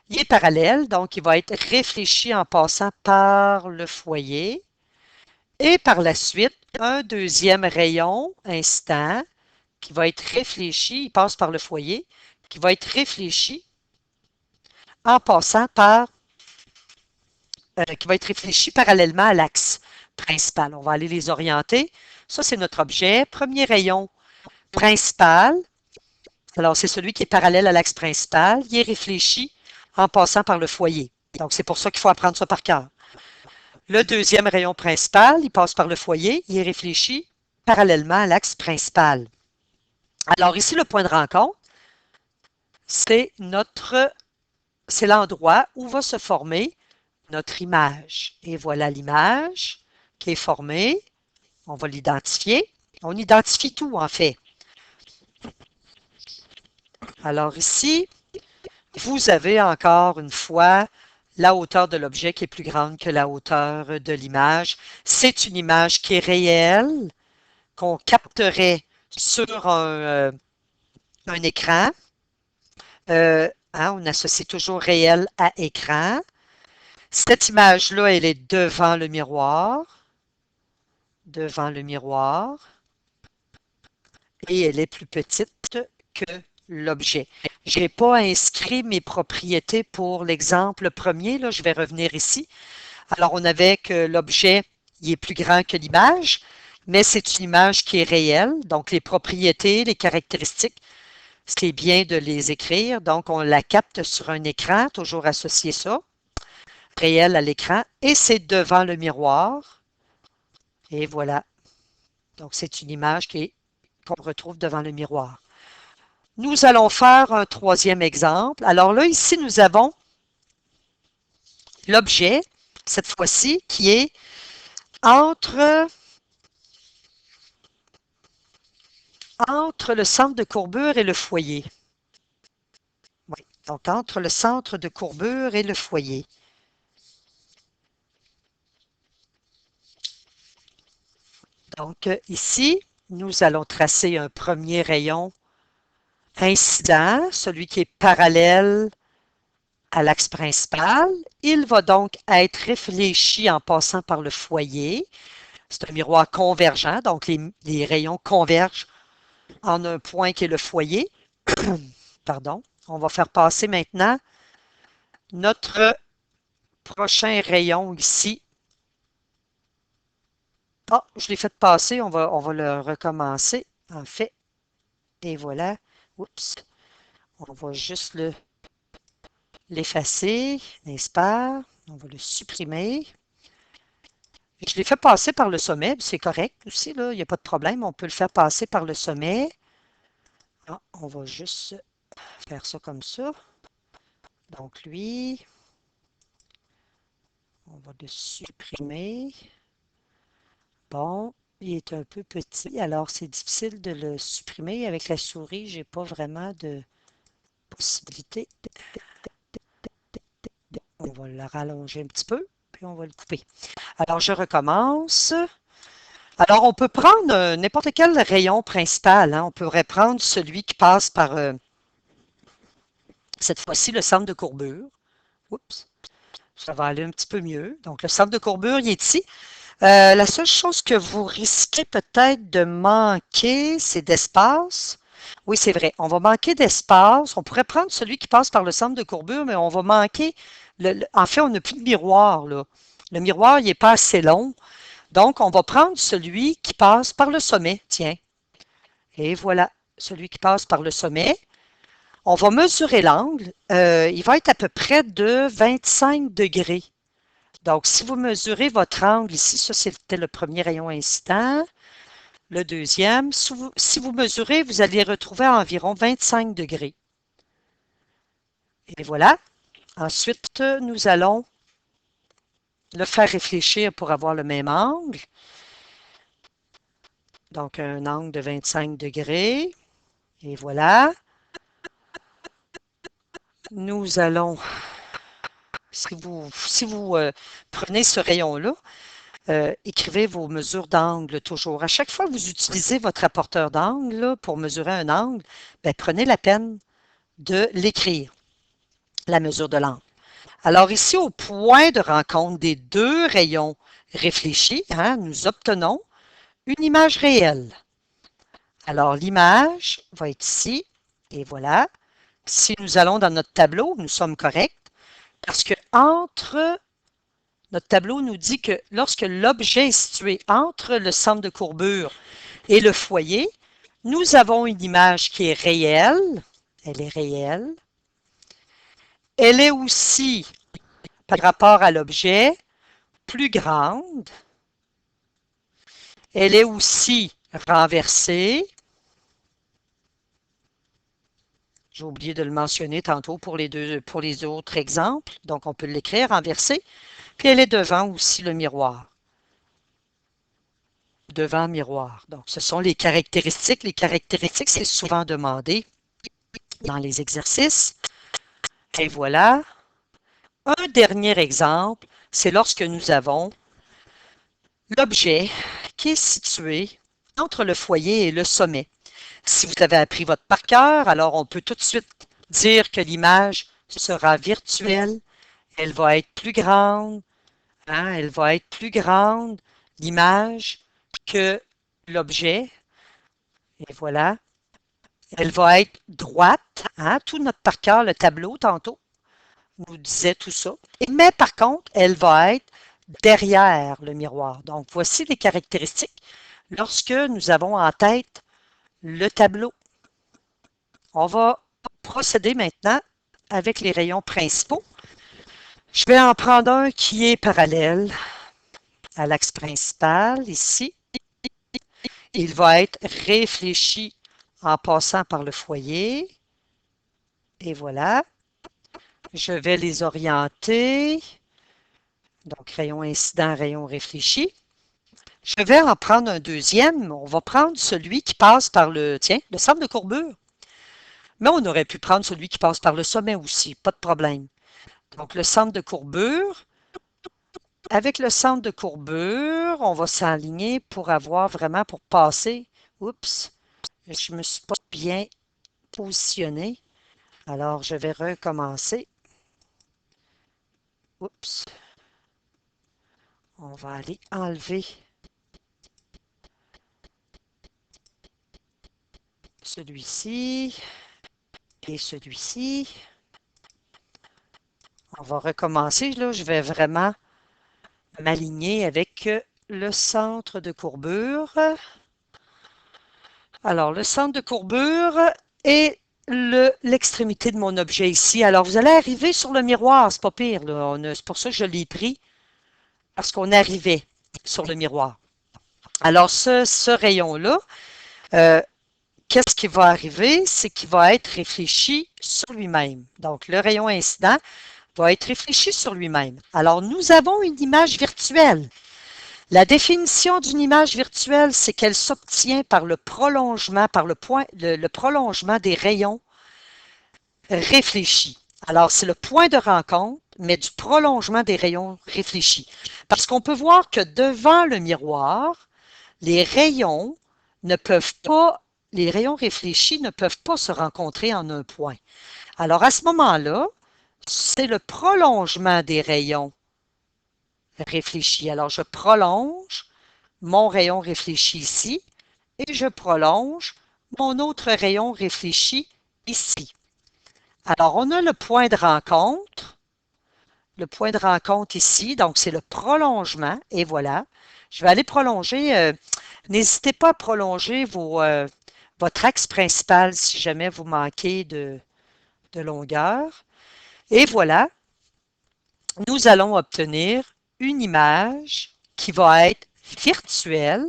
il est parallèle, donc il va être réfléchi en passant par le foyer. Et par la suite, un deuxième rayon incident qui va être réfléchi, il passe par le foyer, qui va être réfléchi en passant par, qui va être réfléchi parallèlement à l'axe principal. On va aller les orienter. Ça, c'est notre objet. Premier rayon principal. Alors, c'est celui qui est parallèle à l'axe principal. Il est réfléchi en passant par le foyer. Donc, c'est pour ça qu'il faut apprendre ça par cœur. Le deuxième rayon principal, il passe par le foyer. Il est réfléchi parallèlement à l'axe principal. Alors, ici, le point de rencontre, c'est l'endroit où va se former notre image. Et voilà l'image qui est formée. On va l'identifier. On identifie tout, en fait. Alors ici, vous avez encore une fois la hauteur de l'objet qui est plus grande que la hauteur de l'image. C'est une image qui est réelle, qu'on capterait sur un écran. On associe toujours réel à écran. Cette image-là, elle est devant le miroir. Devant le miroir. Et elle est plus petite que l'objet. Je n'ai pas inscrit mes propriétés pour l'exemple premier. Là, je vais revenir ici. Alors, on avait que l'objet il est plus grand que l'image, mais c'est une image qui est réelle. Donc, les propriétés, les caractéristiques, c'est bien de les écrire. Donc, on la capte sur un écran, toujours associer ça, réel à l'écran, et c'est devant le miroir. Et voilà. Donc, c'est une image qu'on retrouve devant le miroir. Nous allons faire un troisième exemple. Alors là, ici, nous avons l'objet, cette fois-ci, qui est entre le centre de courbure et le foyer. Oui, donc entre le centre de courbure et le foyer. Donc ici, nous allons tracer un premier rayon incident, celui qui est parallèle à l'axe principal. Il va donc être réfléchi en passant par le foyer. C'est un miroir convergent, donc les rayons convergent en un point qui est le foyer. Pardon. On va faire passer maintenant notre prochain rayon ici. Ah, je l'ai fait passer, on va le recommencer, en fait. Et voilà. Oups. On va juste l'effacer, n'est-ce pas? On va le supprimer. Je l'ai fait passer par le sommet, c'est correct aussi, là, il n'y a pas de problème. On peut le faire passer par le sommet. Ah, on va juste faire ça comme ça. Donc lui, on va le supprimer. Bon, il est un peu petit, alors c'est difficile de le supprimer. Avec la souris, je n'ai pas vraiment de possibilité. On va le rallonger un petit peu, puis on va le couper. Alors, je recommence. Alors, on peut prendre n'importe quel rayon principal. On pourrait prendre celui qui passe par, cette fois-ci, le centre de courbure. Oups, ça va aller un petit peu mieux. Donc, le centre de courbure, il est ici. La seule chose que vous risquez peut-être de manquer, c'est d'espace. Oui, c'est vrai. On va manquer d'espace. On pourrait prendre celui qui passe par le centre de courbure, mais on va manquer. En fait, on n'a plus de miroir, là. Le miroir, il n'est pas assez long. Donc, on va prendre celui qui passe par le sommet. Tiens. Et voilà. celui qui passe par le sommet. On va mesurer l'angle. Il va être à peu près de 25 degrés. Donc, si vous mesurez votre angle ici, ça c'était le premier rayon incident. Le deuxième, si vous mesurez, vous allez retrouver à environ 25 degrés. Et voilà. Ensuite, nous allons le faire réfléchir pour avoir le même angle. Donc, un angle de 25 degrés. Et voilà. Nous allons, si vous prenez ce rayon-là, écrivez vos mesures d'angle toujours. À chaque fois que vous utilisez votre rapporteur d'angle pour mesurer un angle, bien, prenez la peine de l'écrire, la mesure de l'angle. Alors ici, au point de rencontre des deux rayons réfléchis, hein, nous obtenons une image réelle. Alors l'image va être ici, et voilà. Si nous allons dans notre tableau, nous sommes corrects, parce que notre tableau nous dit que lorsque l'objet est situé entre le centre de courbure et le foyer, nous avons une image qui est réelle. Elle est réelle. Elle est aussi, par rapport à l'objet, plus grande. Elle est aussi renversée. J'ai oublié de le mentionner tantôt pour les autres exemples. Donc, on peut l'écrire renversée. Puis, elle est devant aussi le miroir. Devant le miroir. Donc, ce sont les caractéristiques. Les caractéristiques, c'est souvent demandé dans les exercices. Et voilà. Un dernier exemple, c'est lorsque nous avons l'objet qui est situé entre le foyer et le sommet. Si vous avez appris votre par cœur, alors on peut tout de suite dire que l'image sera virtuelle. Elle va être plus grande. Hein, elle va être plus grande, l'image, que l'objet. Et voilà. Elle va être droite. Hein, tout notre par cœur, le tableau, tantôt, nous disait tout ça. Mais par contre, elle va être derrière le miroir. Donc, voici les caractéristiques lorsque nous avons en tête le tableau. On va procéder maintenant avec les rayons principaux. Je vais en prendre un qui est parallèle à l'axe principal, ici. Il va être réfléchi en passant par le foyer. Et voilà. Je vais les orienter. Donc, rayon incident, rayon réfléchi. Je vais en prendre un deuxième. On va prendre celui qui passe par le centre de courbure. Mais on aurait pu prendre celui qui passe par le sommet aussi, pas de problème. Donc, le centre de courbure. Avec le centre de courbure, on va s'aligner pour passer. Oups, je ne me suis pas bien positionné. Alors, je vais recommencer. Oups. On va aller enlever celui-ci et celui-ci. On va recommencer. Là, je vais vraiment m'aligner avec le centre de courbure. Alors, le centre de courbure est l'extrémité de mon objet ici. Alors, vous allez arriver sur le miroir, c'est pas pire. C'est pour ça que je l'ai pris, parce qu'on arrivait sur le miroir. Alors, ce rayon-là, qu'est-ce qui va arriver? C'est qu'il va être réfléchi sur lui-même. Donc, le rayon incident va être réfléchi sur lui-même. Alors, nous avons une image virtuelle. La définition d'une image virtuelle, c'est qu'elle s'obtient par le prolongement, le prolongement des rayons réfléchis. Alors, c'est le point de rencontre, mais du prolongement des rayons réfléchis. Parce qu'on peut voir que devant le miroir, les rayons réfléchis ne peuvent pas se rencontrer en un point. Alors, à ce moment-là, c'est le prolongement des rayons réfléchis. Alors, je prolonge mon rayon réfléchi ici et je prolonge mon autre rayon réfléchi ici. Alors, on a le point de rencontre. Le point de rencontre ici, donc c'est le prolongement. Et voilà. Je vais aller prolonger. N'hésitez pas à prolonger vos votre axe principal si jamais vous manquez de longueur. Et voilà, nous allons obtenir une image qui va être virtuelle,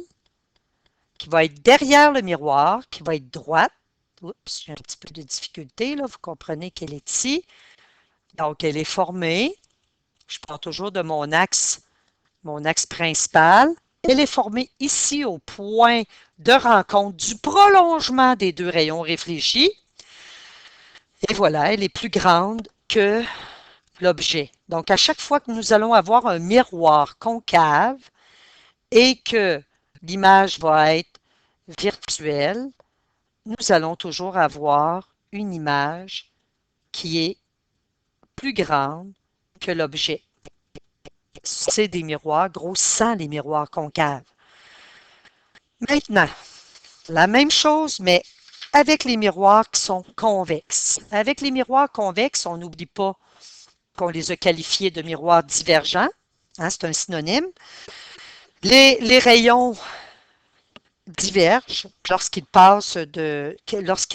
qui va être derrière le miroir, qui va être droite. Oups, j'ai un petit peu de difficulté, là. Vous comprenez qu'elle est ici. Donc, elle est formée. Je pars toujours de mon axe principal. Elle est formée ici au point de rencontre du prolongement des deux rayons réfléchis. Et voilà, elle est plus grande que l'objet. Donc, à chaque fois que nous allons avoir un miroir concave et que l'image va être virtuelle, nous allons toujours avoir une image qui est plus grande que l'objet. C'est des miroirs grossissant les miroirs concaves. Maintenant, la même chose, mais avec les miroirs qui sont convexes. Avec les miroirs convexes, on n'oublie pas qu'on les a qualifiés de miroirs divergents. Hein, c'est un synonyme. Les rayons divergent lorsqu'ils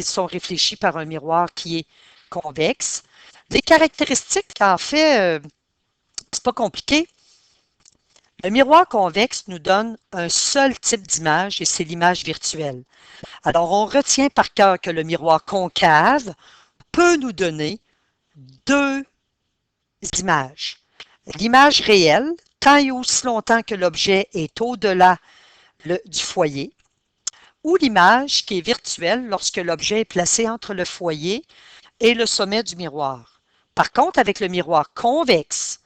sont réfléchis par un miroir qui est convexe. Les caractéristiques, en fait, c'est pas compliqué. Le miroir convexe nous donne un seul type d'image et c'est l'image virtuelle. Alors, on retient par cœur que le miroir concave peut nous donner deux images. L'image réelle, tant et aussi longtemps que l'objet est au-delà du foyer, ou l'image qui est virtuelle lorsque l'objet est placé entre le foyer et le sommet du miroir. Par contre, avec le miroir convexe,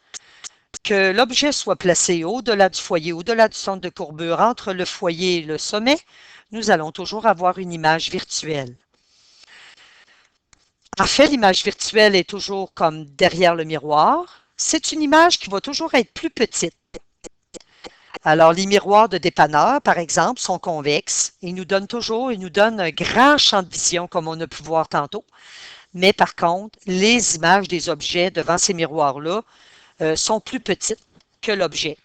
que l'objet soit placé au-delà du foyer, au-delà du centre de courbure, entre le foyer et le sommet, nous allons toujours avoir une image virtuelle. En fait, l'image virtuelle est toujours comme derrière le miroir. C'est une image qui va toujours être plus petite. Alors, les miroirs de dépanneur, par exemple, sont convexes. Ils nous donnent un grand champ de vision, comme on a pu voir tantôt. Mais par contre, les images des objets devant ces miroirs-là sont plus petites que l'objet.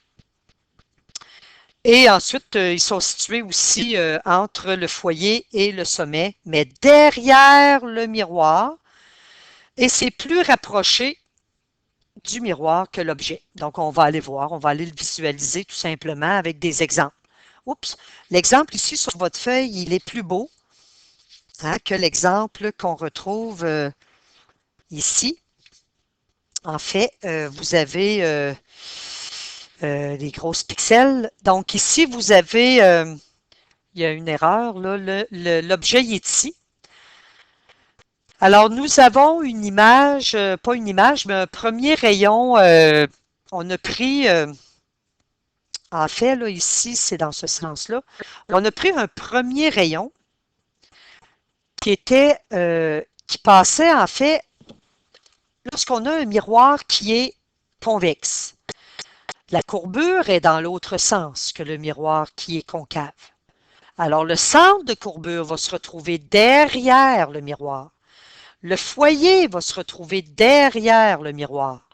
Et ensuite, ils sont situés aussi entre le foyer et le sommet, mais derrière le miroir. Et c'est plus rapproché du miroir que l'objet. Donc, on va aller voir, on va aller le visualiser tout simplement avec des exemples. Oups, l'exemple ici sur votre feuille, il est plus beau hein, que l'exemple qu'on retrouve ici. En fait, vous avez les grosses pixels. Donc, ici, vous avez, il y a une erreur, là, l'objet est ici. Alors, nous avons une image, pas une image, mais un premier rayon. On a pris, en fait, là, ici, c'est dans ce sens-là. On a pris un premier rayon qui passait, en fait, lorsqu'on a un miroir qui est convexe. La courbure est dans l'autre sens que le miroir qui est concave. Alors, le centre de courbure va se retrouver derrière le miroir. Le foyer va se retrouver derrière le miroir.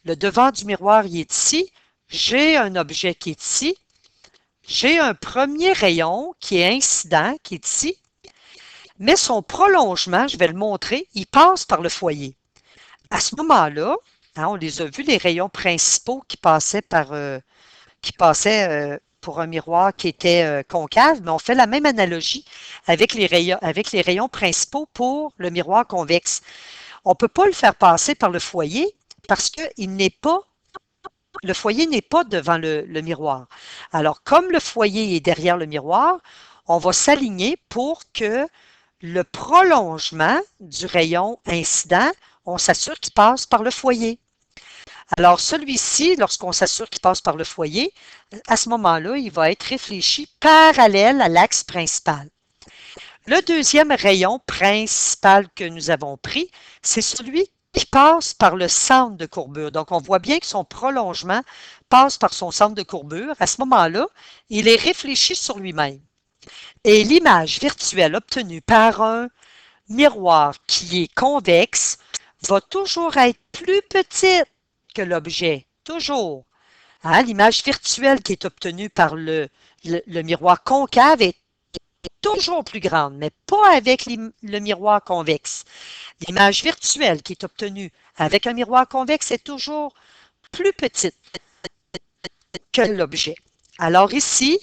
Le devant du miroir, il est ici. J'ai un objet qui est ici. J'ai un premier rayon qui est incident, qui est ici. Mais son prolongement, je vais le montrer, il passe par le foyer. À ce moment-là, hein, on les a vus, les rayons principaux qui passaient pour un miroir qui était concave, mais on fait la même analogie avec les rayons principaux pour le miroir convexe. On ne peut pas le faire passer par le foyer parce que le foyer n'est pas devant le miroir. Alors, comme le foyer est derrière le miroir, on va s'aligner pour que le prolongement du rayon incident, on s'assure qu'il passe par le foyer. Alors, celui-ci, lorsqu'on s'assure qu'il passe par le foyer, à ce moment-là, il va être réfléchi parallèle à l'axe principal. Le deuxième rayon principal que nous avons pris, c'est celui qui passe par le centre de courbure. Donc, on voit bien que son prolongement passe par son centre de courbure. À ce moment-là, il est réfléchi sur lui-même. Et l'image virtuelle obtenue par un miroir qui est convexe va toujours être plus petite que l'objet. Toujours. Hein, l'image virtuelle qui est obtenue par le miroir concave est toujours plus grande, mais pas avec le miroir convexe. L'image virtuelle qui est obtenue avec un miroir convexe est toujours plus petite que l'objet. Alors ici,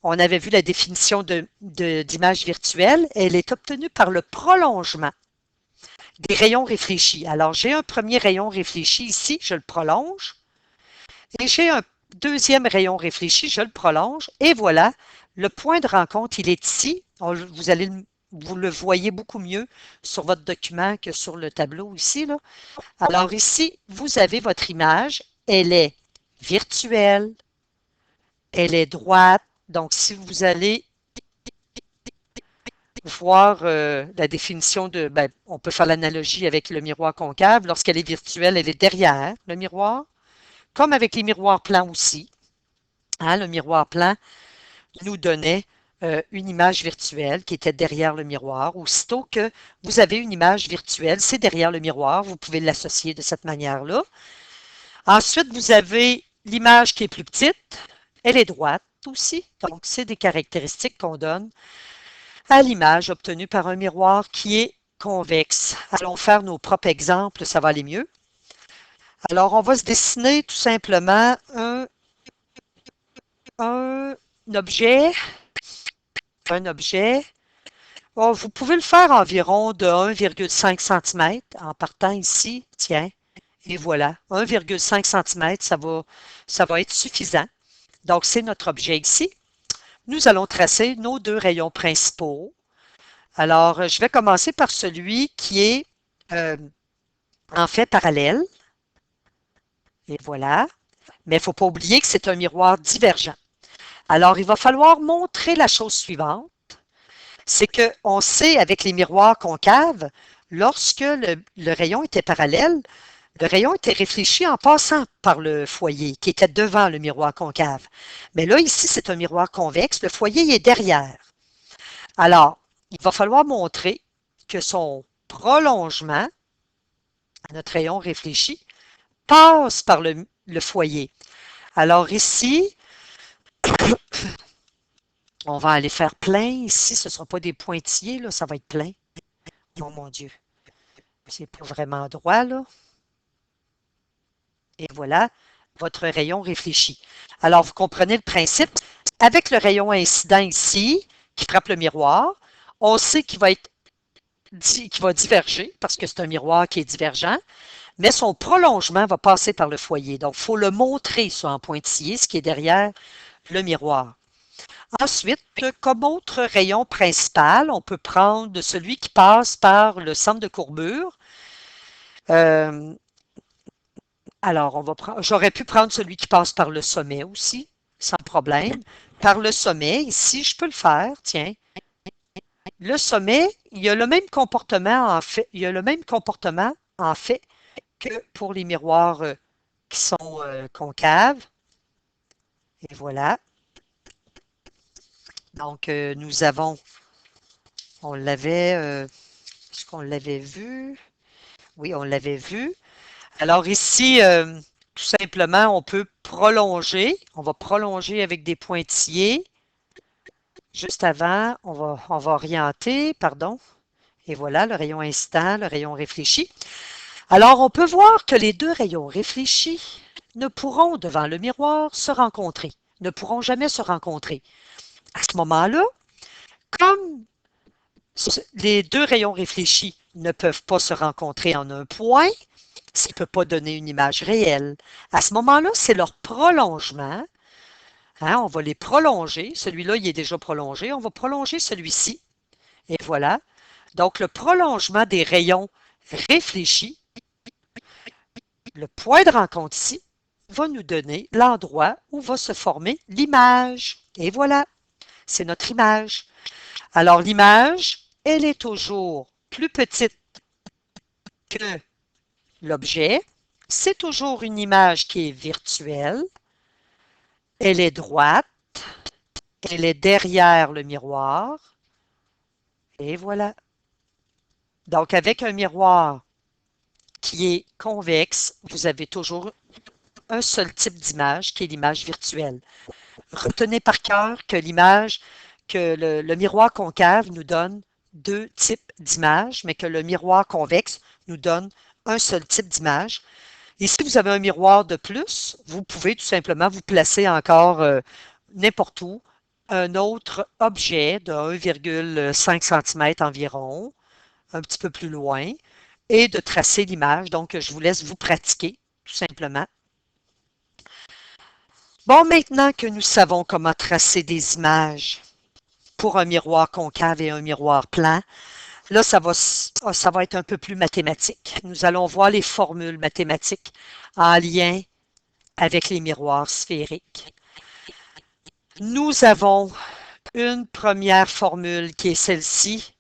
on avait vu la définition d'image virtuelle. Elle est obtenue par le prolongement des rayons réfléchis. Alors, j'ai un premier rayon réfléchi ici, je le prolonge. Et j'ai un deuxième rayon réfléchi, je le prolonge. Et voilà, le point de rencontre, il est ici. Vous le voyez beaucoup mieux sur votre document que sur le tableau ici, là. Alors ici, vous avez votre image. Elle est virtuelle. Elle est droite. Donc, si vous allez voir la définition on peut faire l'analogie avec le miroir concave. Lorsqu'elle est virtuelle, elle est derrière le miroir, comme avec les miroirs plans aussi. Hein, le miroir plan nous donnait une image virtuelle qui était derrière le miroir. Aussitôt que vous avez une image virtuelle, c'est derrière le miroir. Vous pouvez l'associer de cette manière-là. Ensuite, vous avez l'image qui est plus petite. Elle est droite aussi. Donc, c'est des caractéristiques qu'on donne à l'image obtenue par un miroir qui est convexe. Allons faire nos propres exemples, ça va aller mieux. Alors, on va se dessiner tout simplement un objet. Un objet. Bon, vous pouvez le faire environ de 1,5 cm en partant ici. Tiens, et voilà. 1,5 cm, ça va être suffisant. Donc, c'est notre objet ici. Nous allons tracer nos deux rayons principaux. Alors, je vais commencer par celui qui est en fait parallèle. Et voilà. Mais il ne faut pas oublier que c'est un miroir divergent. Alors, il va falloir montrer la chose suivante. C'est qu'on sait avec les miroirs concaves, lorsque le rayon était parallèle, le rayon était réfléchi en passant par le foyer qui était devant le miroir concave. Mais là, ici, c'est un miroir convexe. Le foyer est derrière. Alors, il va falloir montrer que son prolongement à notre rayon réfléchi passe par le foyer. Alors ici, on va aller faire plein. Ici, ce ne sera pas des pointillés, là, ça va être plein. Oh mon Dieu, c'est pas vraiment droit, là. Et voilà, votre rayon réfléchi. Alors, vous comprenez le principe. Avec le rayon incident ici, qui frappe le miroir, on sait qu'il va diverger, parce que c'est un miroir qui est divergent, mais son prolongement va passer par le foyer. Donc, il faut le montrer ça en pointillé, ce qui est derrière le miroir. Ensuite, comme autre rayon principal, on peut prendre celui qui passe par le centre de courbure. Alors, j'aurais pu prendre celui qui passe par le sommet aussi, sans problème. Par le sommet, ici, je peux le faire, tiens. Le sommet, il y a le même comportement en fait que pour les miroirs qui sont concaves. Et voilà. Donc, nous avons, on l'avait, est-ce qu'on l'avait vu? Oui, on l'avait vu. Alors ici, tout simplement, on peut prolonger. On va prolonger avec des pointillés. Juste avant, on va orienter, pardon. Et voilà, le rayon instant, le rayon réfléchi. Alors, on peut voir que les deux rayons réfléchis ne pourront, devant le miroir, se rencontrer, ne pourront jamais se rencontrer. À ce moment-là, comme les deux rayons réfléchis ne peuvent pas se rencontrer en un point, ça ne peut pas donner une image réelle. À ce moment-là, c'est leur prolongement. Hein, on va les prolonger. Celui-là, il est déjà prolongé. On va prolonger celui-ci. Et voilà. Donc, le prolongement des rayons réfléchis, le point de rencontre ici, va nous donner l'endroit où va se former l'image. Et voilà, c'est notre image. Alors, l'image, elle est toujours plus petite que l'objet. C'est toujours une image qui est virtuelle. Elle est droite. Elle est derrière le miroir. Et voilà. Donc, avec un miroir qui est convexe, vous avez toujours un seul type d'image qui est l'image virtuelle. Retenez par cœur que l'image que le miroir concave nous donne deux types d'images, mais que le miroir convexe nous donne un seul type d'image. Et si vous avez un miroir de plus, vous pouvez tout simplement vous placer encore n'importe où un autre objet de 1,5 cm environ, un petit peu plus loin, et de tracer l'image. Donc, je vous laisse vous pratiquer, tout simplement. Bon, maintenant que nous savons comment tracer des images pour un miroir concave et un miroir plan, là, ça va être un peu plus mathématique. Nous allons voir les formules mathématiques en lien avec les miroirs sphériques. Nous avons une première formule qui est celle-ci,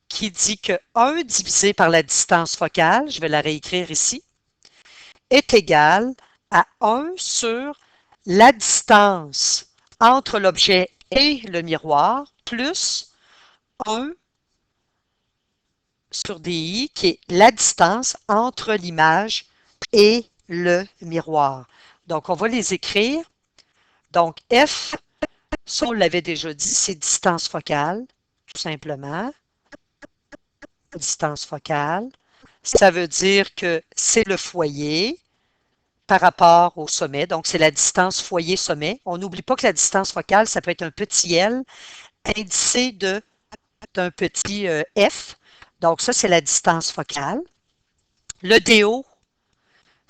qui dit que 1 divisé par la distance focale, je vais la réécrire ici, est égal à 1 sur la distance entre l'objet et le miroir plus 1 sur DI, qui est la distance entre l'image et le miroir. Donc, on va les écrire. Donc, F, ça on l'avait déjà dit, c'est distance focale, tout simplement. Distance focale. Ça veut dire que c'est le foyer par rapport au sommet. Donc, c'est la distance foyer-sommet. On n'oublie pas que la distance focale, ça peut être un petit L indicé d'un petit F. Donc, ça, c'est la distance focale. Le DO,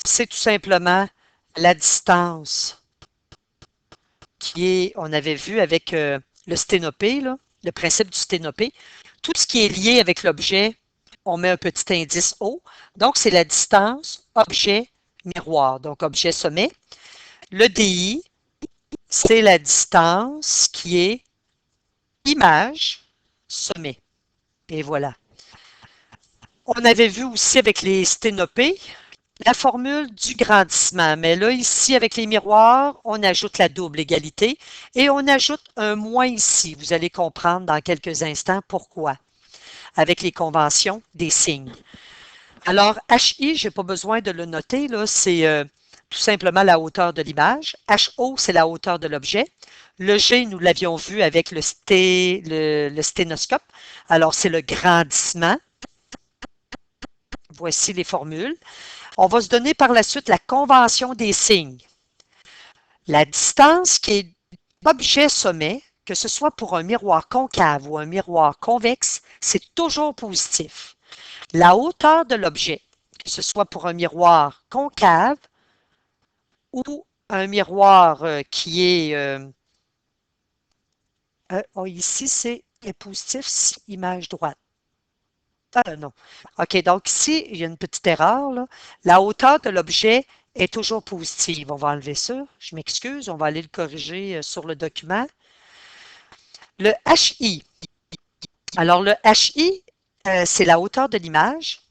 c'est tout simplement la distance qui est, on avait vu avec le sténopé, là, le principe du sténopé. Tout ce qui est lié avec l'objet, on met un petit indice O. Donc, c'est la distance objet-miroir, donc objet-sommet. Le DI, c'est la distance qui est image-sommet. Et voilà. On avait vu aussi avec les sténopés la formule du grandissement. Mais là, ici, avec les miroirs, on ajoute la double égalité et on ajoute un moins ici. Vous allez comprendre dans quelques instants pourquoi, avec les conventions des signes. Alors, HI, je n'ai pas besoin de le noter, là, c'est tout simplement la hauteur de l'image. HO, c'est la hauteur de l'objet. Le G, nous l'avions vu avec le sténoscope. Alors, c'est le grandissement. Voici les formules. On va se donner par la suite la convention des signes. La distance qui est objet-sommet, que ce soit pour un miroir concave ou un miroir convexe, c'est toujours positif. La hauteur de l'objet, que ce soit pour un miroir concave ou un miroir qui est... ici, c'est positif si image droite. Non. OK, donc ici, il y a une petite erreur, là. La hauteur de l'objet est toujours positive. On va enlever ça. Je m'excuse. On va aller le corriger sur le document. Le HI. Alors, le HI, c'est la hauteur de l'image.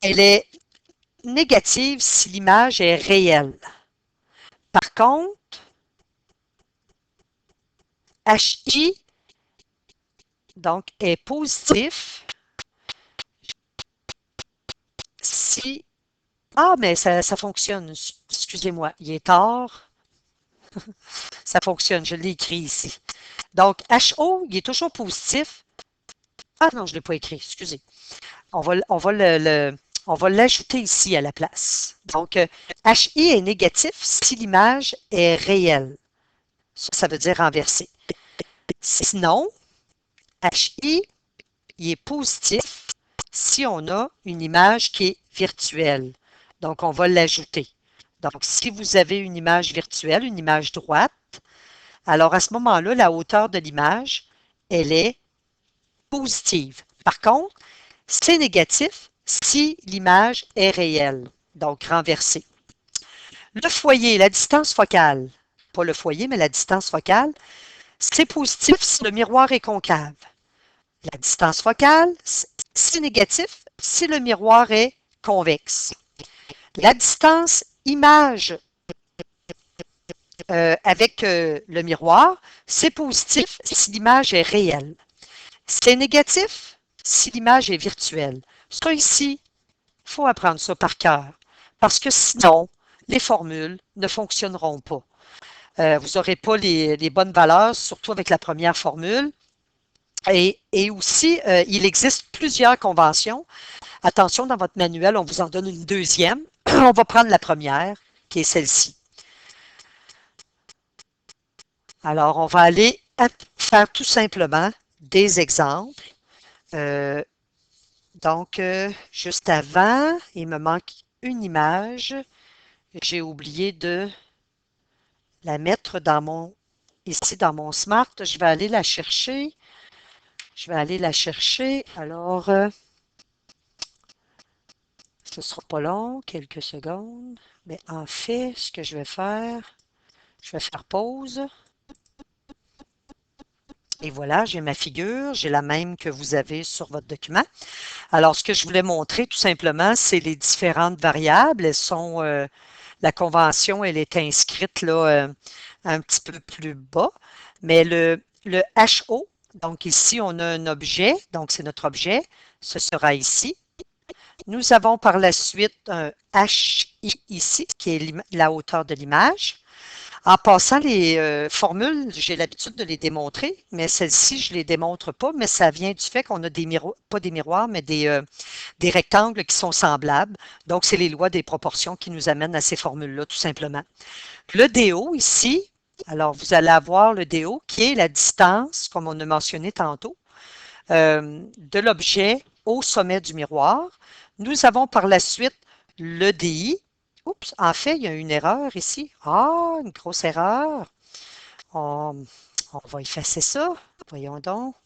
Elle est négative si l'image est réelle. Par contre, HI, donc, est positif si... Ah, mais ça fonctionne. Excusez-moi, il est tard. Ça fonctionne, je l'ai écrit ici. Donc, HO, il est toujours positif. Ah non, je ne l'ai pas écrit, excusez. On va l'ajouter ici à la place. Donc, HI est négatif si l'image est réelle. Ça veut dire renversée. Sinon, HI, il est positif si on a une image qui est virtuelle. Donc, on va l'ajouter. Donc, si vous avez une image virtuelle, une image droite, alors à ce moment-là, la hauteur de l'image, elle est positive. Par contre, c'est négatif si l'image est réelle, donc renversée. Le foyer, la distance focale, pas le foyer, mais la distance focale, c'est positif si le miroir est concave. La distance focale, c'est négatif si le miroir est convexe. La distance image avec le miroir, c'est positif si l'image est réelle. C'est négatif si l'image est virtuelle. Ça ici, il faut apprendre ça par cœur, parce que sinon, les formules ne fonctionneront pas. Vous n'aurez pas les bonnes valeurs, surtout avec la première formule. Et aussi, il existe plusieurs conventions. Attention, dans votre manuel, on vous en donne une deuxième. On va prendre la première, qui est celle-ci. Alors, on va aller faire tout simplement des exemples. Euh, donc, juste avant, il me manque une image. J'ai oublié de la mettre ici dans mon Smart. Je vais aller la chercher. Alors, ce ne sera pas long, quelques secondes. Mais en fait, ce que je vais faire pause. Et voilà, j'ai ma figure, j'ai la même que vous avez sur votre document. Alors, ce que je voulais montrer tout simplement, c'est les différentes variables. La convention, elle est inscrite là, un petit peu plus bas. Mais le HO, donc ici, on a un objet, donc c'est notre objet, ce sera ici. Nous avons par la suite un HI ici, qui est la hauteur de l'image. En passant, les formules, j'ai l'habitude de les démontrer, mais celle-ci, je ne les démontre pas, mais ça vient du fait qu'on a des miroirs, pas des miroirs, mais des rectangles qui sont semblables. Donc, c'est les lois des proportions qui nous amènent à ces formules-là, tout simplement. Le DO ici, alors vous allez avoir le DO qui est la distance, comme on a mentionné tantôt, de l'objet au sommet du miroir. Nous avons par la suite le DI. Oups, en fait, il y a une erreur ici. Ah, une grosse erreur. On, on va effacer ça. Voyons donc.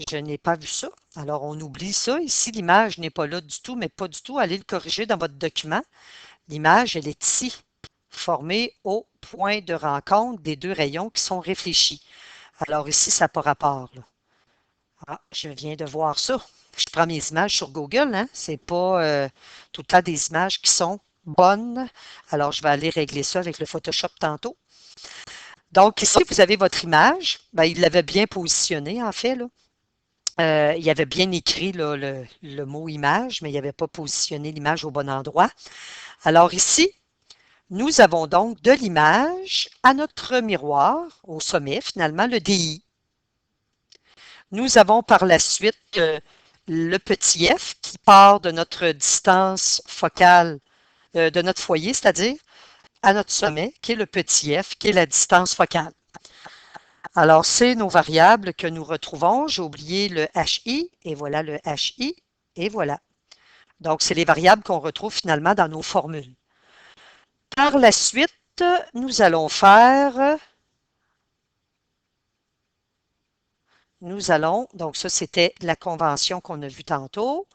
Je n'ai pas vu ça. Alors, on oublie ça. Ici, l'image n'est pas là du tout, mais pas du tout. Allez le corriger dans votre document. L'image, elle est ici, formée au point de rencontre des deux rayons qui sont réfléchis. Alors ici, ça n'a pas rapport, là. Ah, je viens de voir ça. Je prends mes images sur Google, hein. C'est pas tout le temps des images qui sont bonnes. Alors, je vais aller régler ça avec le Photoshop tantôt. Donc, ici, vous avez votre image. Ben, il l'avait bien positionné, en fait, là. Il avait bien écrit là, le mot image, mais il n'avait pas positionné l'image au bon endroit. Alors ici, nous avons donc de l'image à notre miroir, au sommet, finalement, le DI. Nous avons par la suite le petit f qui part de notre distance focale, de notre foyer, c'est-à-dire à notre sommet, qui est le petit f, qui est la distance focale. Alors, c'est nos variables que nous retrouvons. J'ai oublié le HI, et voilà le HI, et voilà. Donc, c'est les variables qu'on retrouve finalement dans nos formules. Par la suite, nous allons donc ça c'était la convention qu'on a vue tantôt.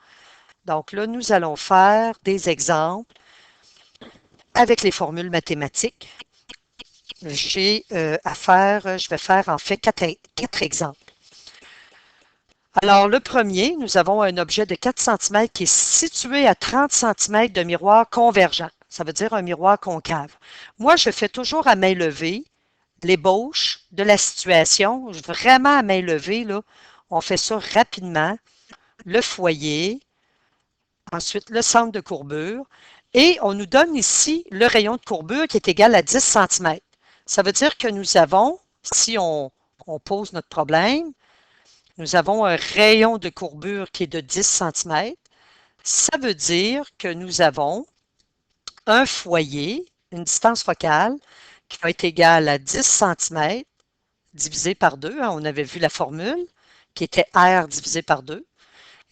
Donc là, nous allons faire des exemples avec les formules mathématiques. Je vais faire en fait quatre exemples. Alors, le premier, nous avons un objet de 4 cm qui est situé à 30 cm de miroir convergent. Ça veut dire un miroir concave. Moi, je fais toujours à main levée l'ébauche de la situation, vraiment à main levée, là. On fait ça rapidement. Le foyer, ensuite le centre de courbure, et on nous donne ici le rayon de courbure qui est égal à 10 cm. Ça veut dire que nous avons, si on pose notre problème, nous avons un rayon de courbure qui est de 10 cm. Ça veut dire que nous avons un foyer, une distance focale, qui va être égale à 10 cm divisé par 2. On avait vu la formule qui était R divisé par 2.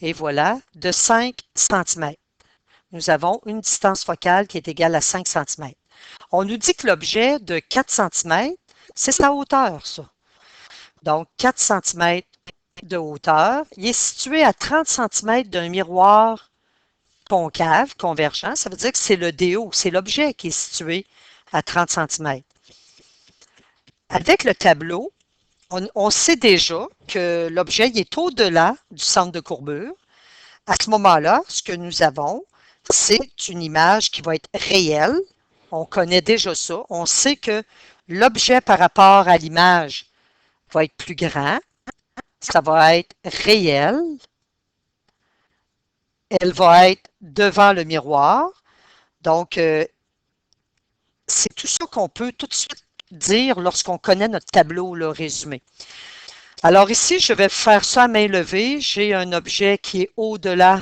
Et voilà, de 5 cm. Nous avons une distance focale qui est égale à 5 cm. On nous dit que l'objet de 4 cm, c'est sa hauteur, ça. Donc, 4 cm de hauteur. Il est situé à 30 cm d'un miroir concave, convergent. Ça veut dire que c'est le DO, c'est l'objet qui est situé à 30 cm. Avec le tableau, on sait déjà que l'objet est au-delà du centre de courbure. À ce moment-là, ce que nous avons, c'est une image qui va être réelle. On connaît déjà ça. On sait que l'objet par rapport à l'image va être plus grand. Ça va être réel. Elle va être devant le miroir. Donc, c'est tout ça qu'on peut tout de suite dire lorsqu'on connaît notre tableau là, résumé. Alors ici, je vais faire ça à main levée. J'ai un objet qui est au-delà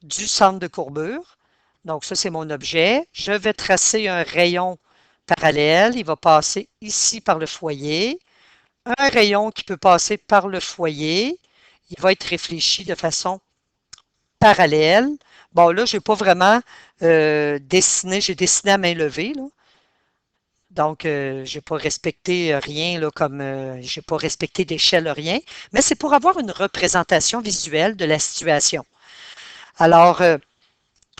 du centre de courbure. Donc ça, c'est mon objet. Je vais tracer un rayon parallèle. Il va passer ici par le foyer. Un rayon qui peut passer par le foyer. Il va être réfléchi de façon parallèle. Bon, là, je n'ai pas vraiment dessiné. J'ai dessiné à main levée, là. Donc, je n'ai pas respecté rien, là, comme je n'ai pas respecté d'échelle, rien. Mais c'est pour avoir une représentation visuelle de la situation. Alors,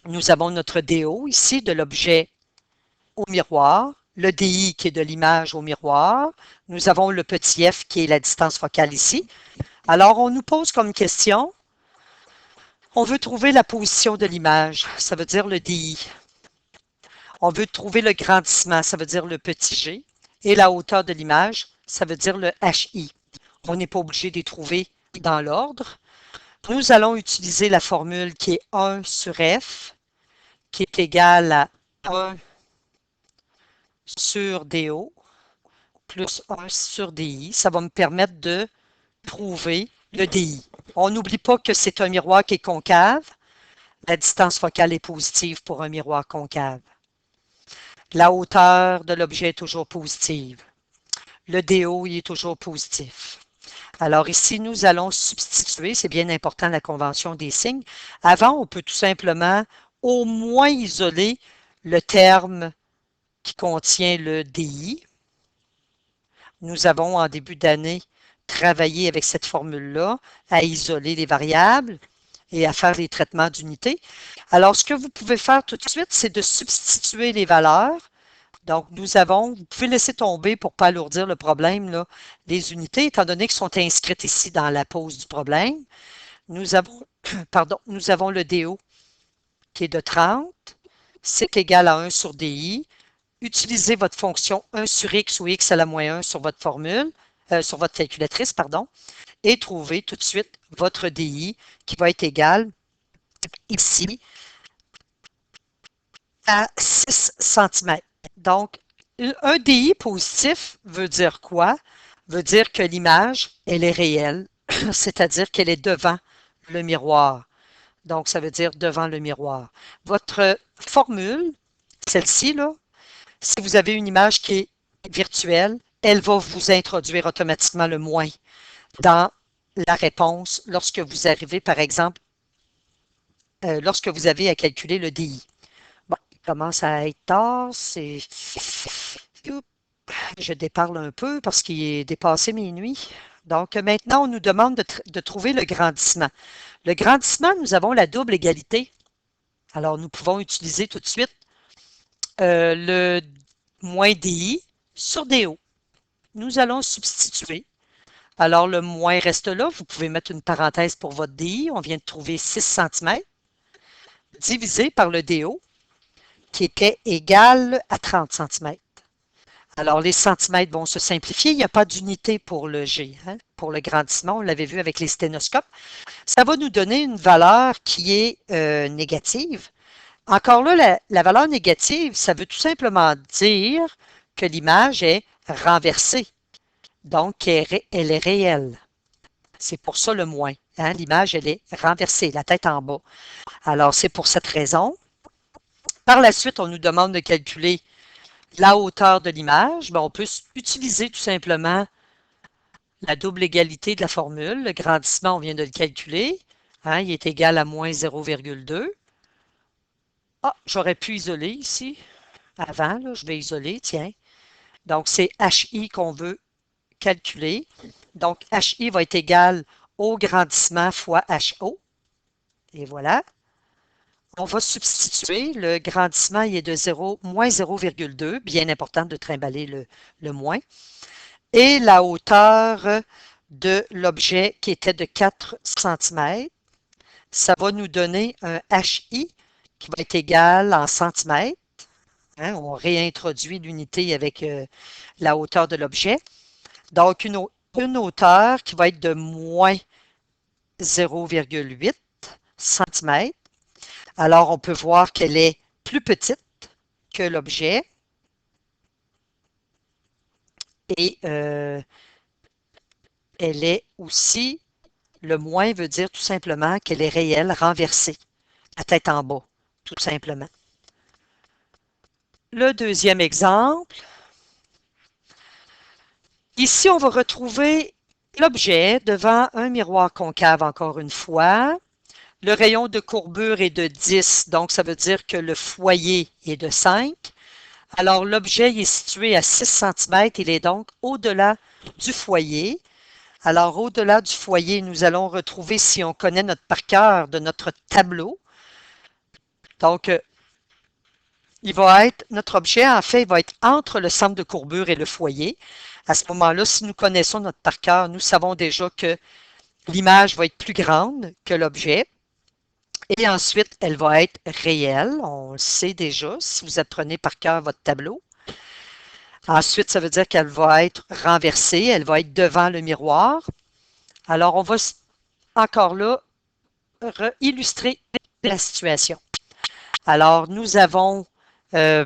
nous avons notre DO ici de l'objet au miroir, le DI qui est de l'image au miroir. Nous avons le petit f qui est la distance focale ici. Alors, on nous pose comme question, on veut trouver la position de l'image, ça veut dire le DI. On veut trouver le grandissement, ça veut dire le petit g. Et la hauteur de l'image, ça veut dire le HI. On n'est pas obligé de les trouver dans l'ordre. Nous allons utiliser la formule qui est 1 sur F, qui est égale à 1 sur DO plus 1 sur DI. Ça va me permettre de trouver le DI. On n'oublie pas que c'est un miroir qui est concave. La distance focale est positive pour un miroir concave. La hauteur de l'objet est toujours positive. Le DO, il est toujours positif. Alors ici, nous allons substituer, c'est bien important la convention des signes. Avant, on peut tout simplement au moins isoler le terme qui contient le DI. Nous avons en début d'année travaillé avec cette formule-là à isoler les variables et à faire les traitements d'unités. Alors, ce que vous pouvez faire tout de suite, c'est de substituer les valeurs. Donc, vous pouvez laisser tomber pour ne pas alourdir le problème, là, les unités, étant donné qu'elles sont inscrites ici dans la pose du problème. Nous avons, nous avons le DO qui est de 30, c'est égal à 1 sur DI. Utilisez votre fonction 1 sur X ou X à la moins 1 sur votre formule, sur votre calculatrice, pardon, et trouvez tout de suite votre DI qui va être égal ici à 6 cm. Donc, un DI positif veut dire quoi? Veut dire que l'image, elle est réelle, c'est-à-dire qu'elle est devant le miroir. Donc, ça veut dire devant le miroir. Votre formule, celle-ci, là, si vous avez une image qui est virtuelle, elle va vous introduire automatiquement le moins dans la réponse lorsque vous arrivez, par exemple, lorsque vous avez à calculer le DI. Bon, il commence à être tard, je déparle un peu parce qu'il est dépassé minuit. Donc, maintenant, on nous demande de trouver le grandissement. Le grandissement, nous avons la double égalité. Alors, nous pouvons utiliser tout de suite le moins DI sur DO. Nous allons substituer. Alors, le moins reste là. Vous pouvez mettre une parenthèse pour votre DI. On vient de trouver 6 cm divisé par le DO qui était égal à 30 cm. Alors, les centimètres vont se simplifier. Il n'y a pas d'unité pour le G, hein, pour le grandissement. On l'avait vu avec les sténoscopes. Ça va nous donner une valeur qui est négative. Encore là, la valeur négative, ça veut tout simplement dire que l'image est renversée. Donc, elle est réelle. C'est pour ça le moins. Hein? L'image, elle est renversée, la tête en bas. Alors, c'est pour cette raison. Par la suite, on nous demande de calculer la hauteur de l'image. On peut utiliser tout simplement la double égalité de la formule. Le grandissement, on vient de le calculer. Hein? Il est égal à moins 0,2. Ah, j'aurais pu isoler ici. Avant, là, je vais isoler, tiens. Donc, c'est HI qu'on veut calculer. Donc, HI va être égal au grandissement fois HO. Et voilà. On va substituer. Le grandissement il est de 0, moins 0,2. Bien important de trimballer le moins. Et la hauteur de l'objet qui était de 4 cm, ça va nous donner un HI qui va être égal en centimètres. Hein, on réintroduit l'unité avec la hauteur de l'objet. Donc, une hauteur qui va être de moins 0,8 cm. Alors, on peut voir qu'elle est plus petite que l'objet. et elle est aussi, le moins veut dire tout simplement qu'elle est réelle, renversée, la tête en bas, tout simplement. Le deuxième exemple, ici on va retrouver l'objet devant un miroir concave encore une fois. Le rayon de courbure est de 10, donc ça veut dire que le foyer est de 5. Alors l'objet est situé à 6 cm, il est donc au-delà du foyer. Alors au-delà du foyer, nous allons retrouver, si on connaît notre par cœur de notre tableau, donc notre objet, en fait, il va être entre le centre de courbure et le foyer. À ce moment-là, si nous connaissons notre par cœur, nous savons déjà que l'image va être plus grande que l'objet. Et ensuite, elle va être réelle. On le sait déjà si vous apprenez par cœur votre tableau. Ensuite, ça veut dire qu'elle va être renversée. Elle va être devant le miroir. Alors, on va encore là illustrer la situation. Alors, nous avons un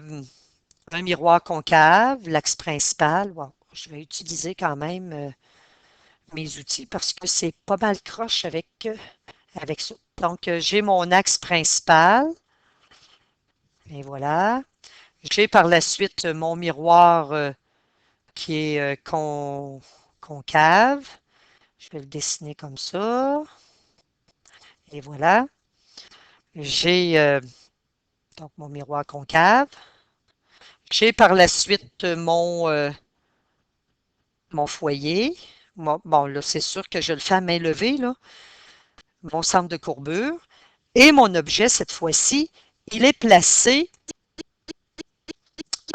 miroir concave, l'axe principal. Wow, je vais utiliser quand même mes outils parce que c'est pas mal croche avec ça. Donc, j'ai mon axe principal. Et voilà. J'ai par la suite mon miroir qui est concave. Je vais le dessiner comme ça. Et voilà. J'ai donc mon miroir concave. J'ai par la suite mon foyer. Bon, là, c'est sûr que je le fais à main levée, là. Mon centre de courbure. Et mon objet, cette fois-ci, il est placé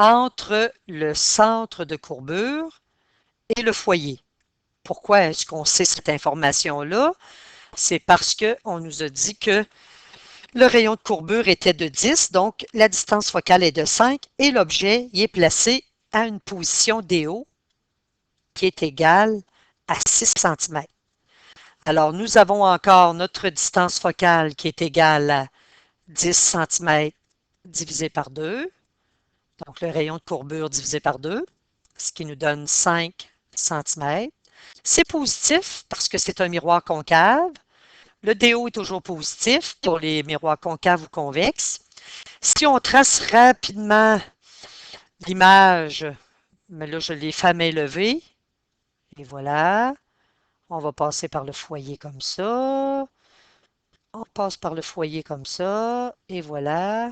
entre le centre de courbure et le foyer. Pourquoi est-ce qu'on sait cette information-là? C'est parce qu'on nous a dit que le rayon de courbure était de 10, donc la distance focale est de 5 et l'objet y est placé à une position DO qui est égale à 6 cm. Alors, nous avons encore notre distance focale qui est égale à 10 cm divisé par 2, donc le rayon de courbure divisé par 2, ce qui nous donne 5 cm. C'est positif parce que c'est un miroir concave. Le DO est toujours positif pour les miroirs concaves ou convexes. Si on trace rapidement l'image, mais là je l'ai fait à main levée, et voilà, on va passer par le foyer comme ça, on passe par le foyer comme ça, et voilà,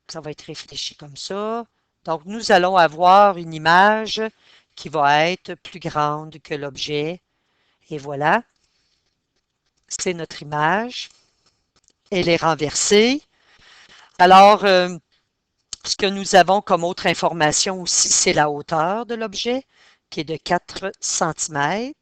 ça va être réfléchi comme ça. Donc nous allons avoir une image qui va être plus grande que l'objet, et voilà, c'est notre image. Elle est renversée. Alors, ce que nous avons comme autre information aussi, c'est la hauteur de l'objet, qui est de 4 cm.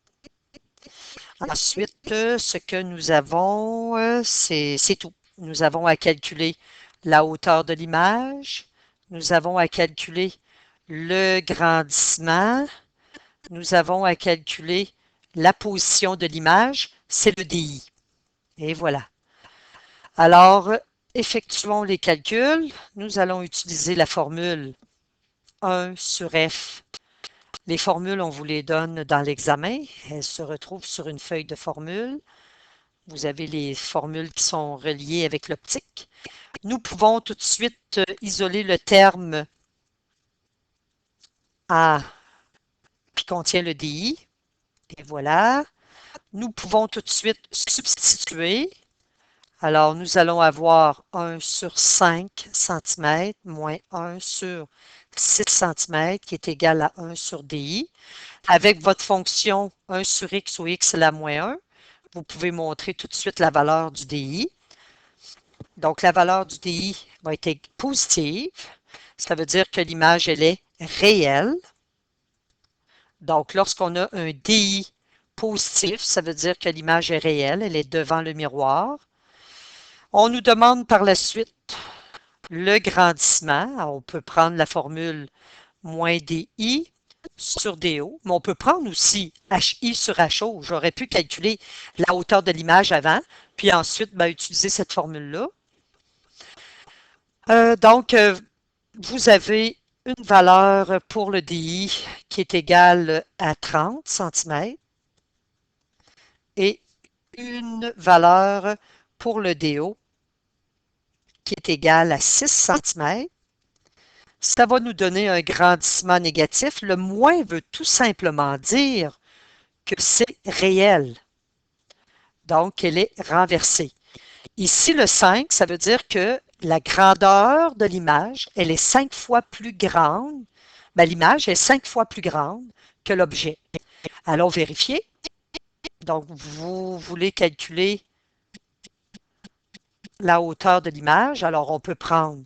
Ensuite, ce que nous avons, c'est tout. Nous avons à calculer la hauteur de l'image. Nous avons à calculer le grandissement. Nous avons à calculer la position de l'image. C'est le DI. Et voilà. Alors, effectuons les calculs. Nous allons utiliser la formule 1 sur F. Les formules, on vous les donne dans l'examen. Elles se retrouvent sur une feuille de formules. Vous avez les formules qui sont reliées avec l'optique. Nous pouvons tout de suite isoler le terme A qui contient le DI. Et voilà. Nous pouvons tout de suite substituer. Alors, nous allons avoir 1 sur 5 cm moins 1 sur 6 cm qui est égal à 1 sur DI. Avec votre fonction 1 sur x ou x la moins 1, vous pouvez montrer tout de suite la valeur du DI. Donc, la valeur du DI va être positive. Ça veut dire que l'image, elle est réelle. Donc, lorsqu'on a un DI positif, ça veut dire que l'image est réelle. Elle est devant le miroir. On nous demande par la suite le grandissement. Alors, on peut prendre la formule moins DI sur DO, mais on peut prendre aussi HI sur HO. J'aurais pu calculer la hauteur de l'image avant, puis ensuite utiliser cette formule-là. Donc, vous avez une valeur pour le DI qui est égale à 30 cm et une valeur pour le DO qui est égale à 6 cm. Ça va nous donner un grandissement négatif. Le moins veut tout simplement dire que c'est réel. Donc, elle est renversée. Ici, le 5, ça veut dire que la grandeur de l'image, elle est 5 fois plus grande. Ben, l'image est 5 fois plus grande que l'objet. Allons vérifier. Donc, vous voulez calculer la hauteur de l'image. Alors, on peut prendre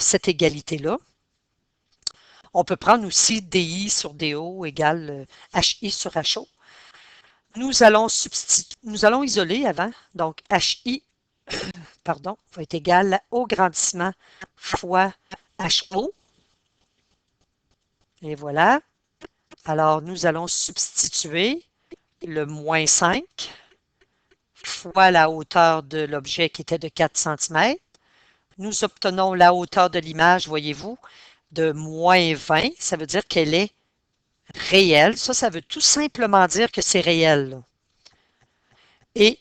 cette égalité-là. On peut prendre aussi DI sur DO égale HI sur HO. Nous allons isoler avant. Donc, HI, pardon, va être égal au grandissement fois HO. Et voilà. Alors, nous allons substituer le moins 5 fois la hauteur de l'objet qui était de 4 cm. Nous obtenons la hauteur de l'image, voyez-vous, de moins 20. Ça veut dire qu'elle est réelle. Ça veut tout simplement dire que c'est réel. Et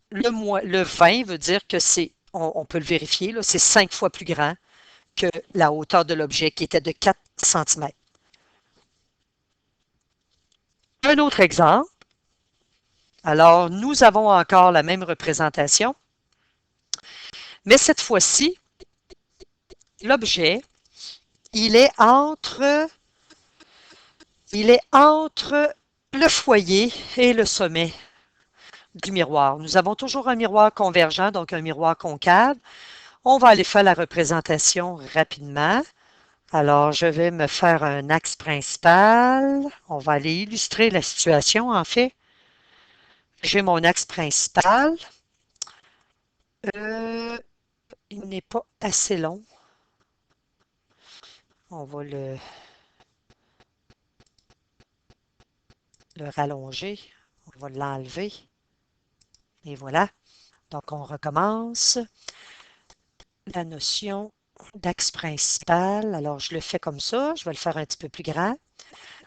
le 20 veut dire que c'est, on peut le vérifier, c'est 5 fois plus grand que la hauteur de l'objet qui était de 4 cm. Un autre exemple. Alors, nous avons encore la même représentation, mais cette fois-ci, l'objet, il est entre le foyer et le sommet du miroir. Nous avons toujours un miroir convergent, donc un miroir concave. On va aller faire la représentation rapidement. Alors, je vais me faire un axe principal. On va aller illustrer la situation, en fait. J'ai mon axe principal. Euh, il n'est pas assez long. On va le rallonger. On va l'enlever. Et voilà. Donc, on recommence. La notion d'axe principal. Alors, je le fais comme ça. Je vais le faire un petit peu plus grand.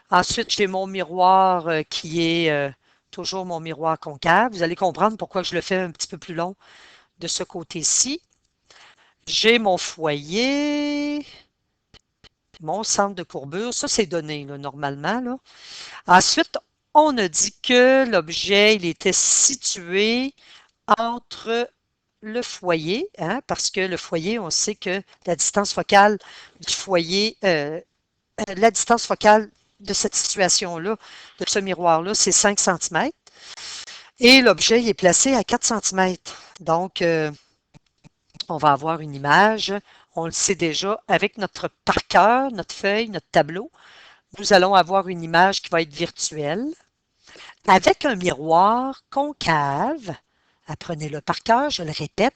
Ensuite, j'ai mon miroir qui est toujours mon miroir concave. Vous allez comprendre pourquoi je le fais un petit peu plus long de ce côté-ci. J'ai mon foyer, mon centre de courbure. Ça, c'est donné là, normalement. Là. Ensuite, on a dit que l'objet, il était situé entre le foyer, hein, parce que le foyer, on sait que la distance focale du foyer, la distance focale de cette situation-là, de ce miroir-là, c'est 5 cm. Et l'objet est placé à 4 cm. Donc, on va avoir une image. On le sait déjà, avec notre parqueur, notre feuille, notre tableau, nous allons avoir une image qui va être virtuelle avec un miroir concave. Apprenez-le par cœur, je le répète.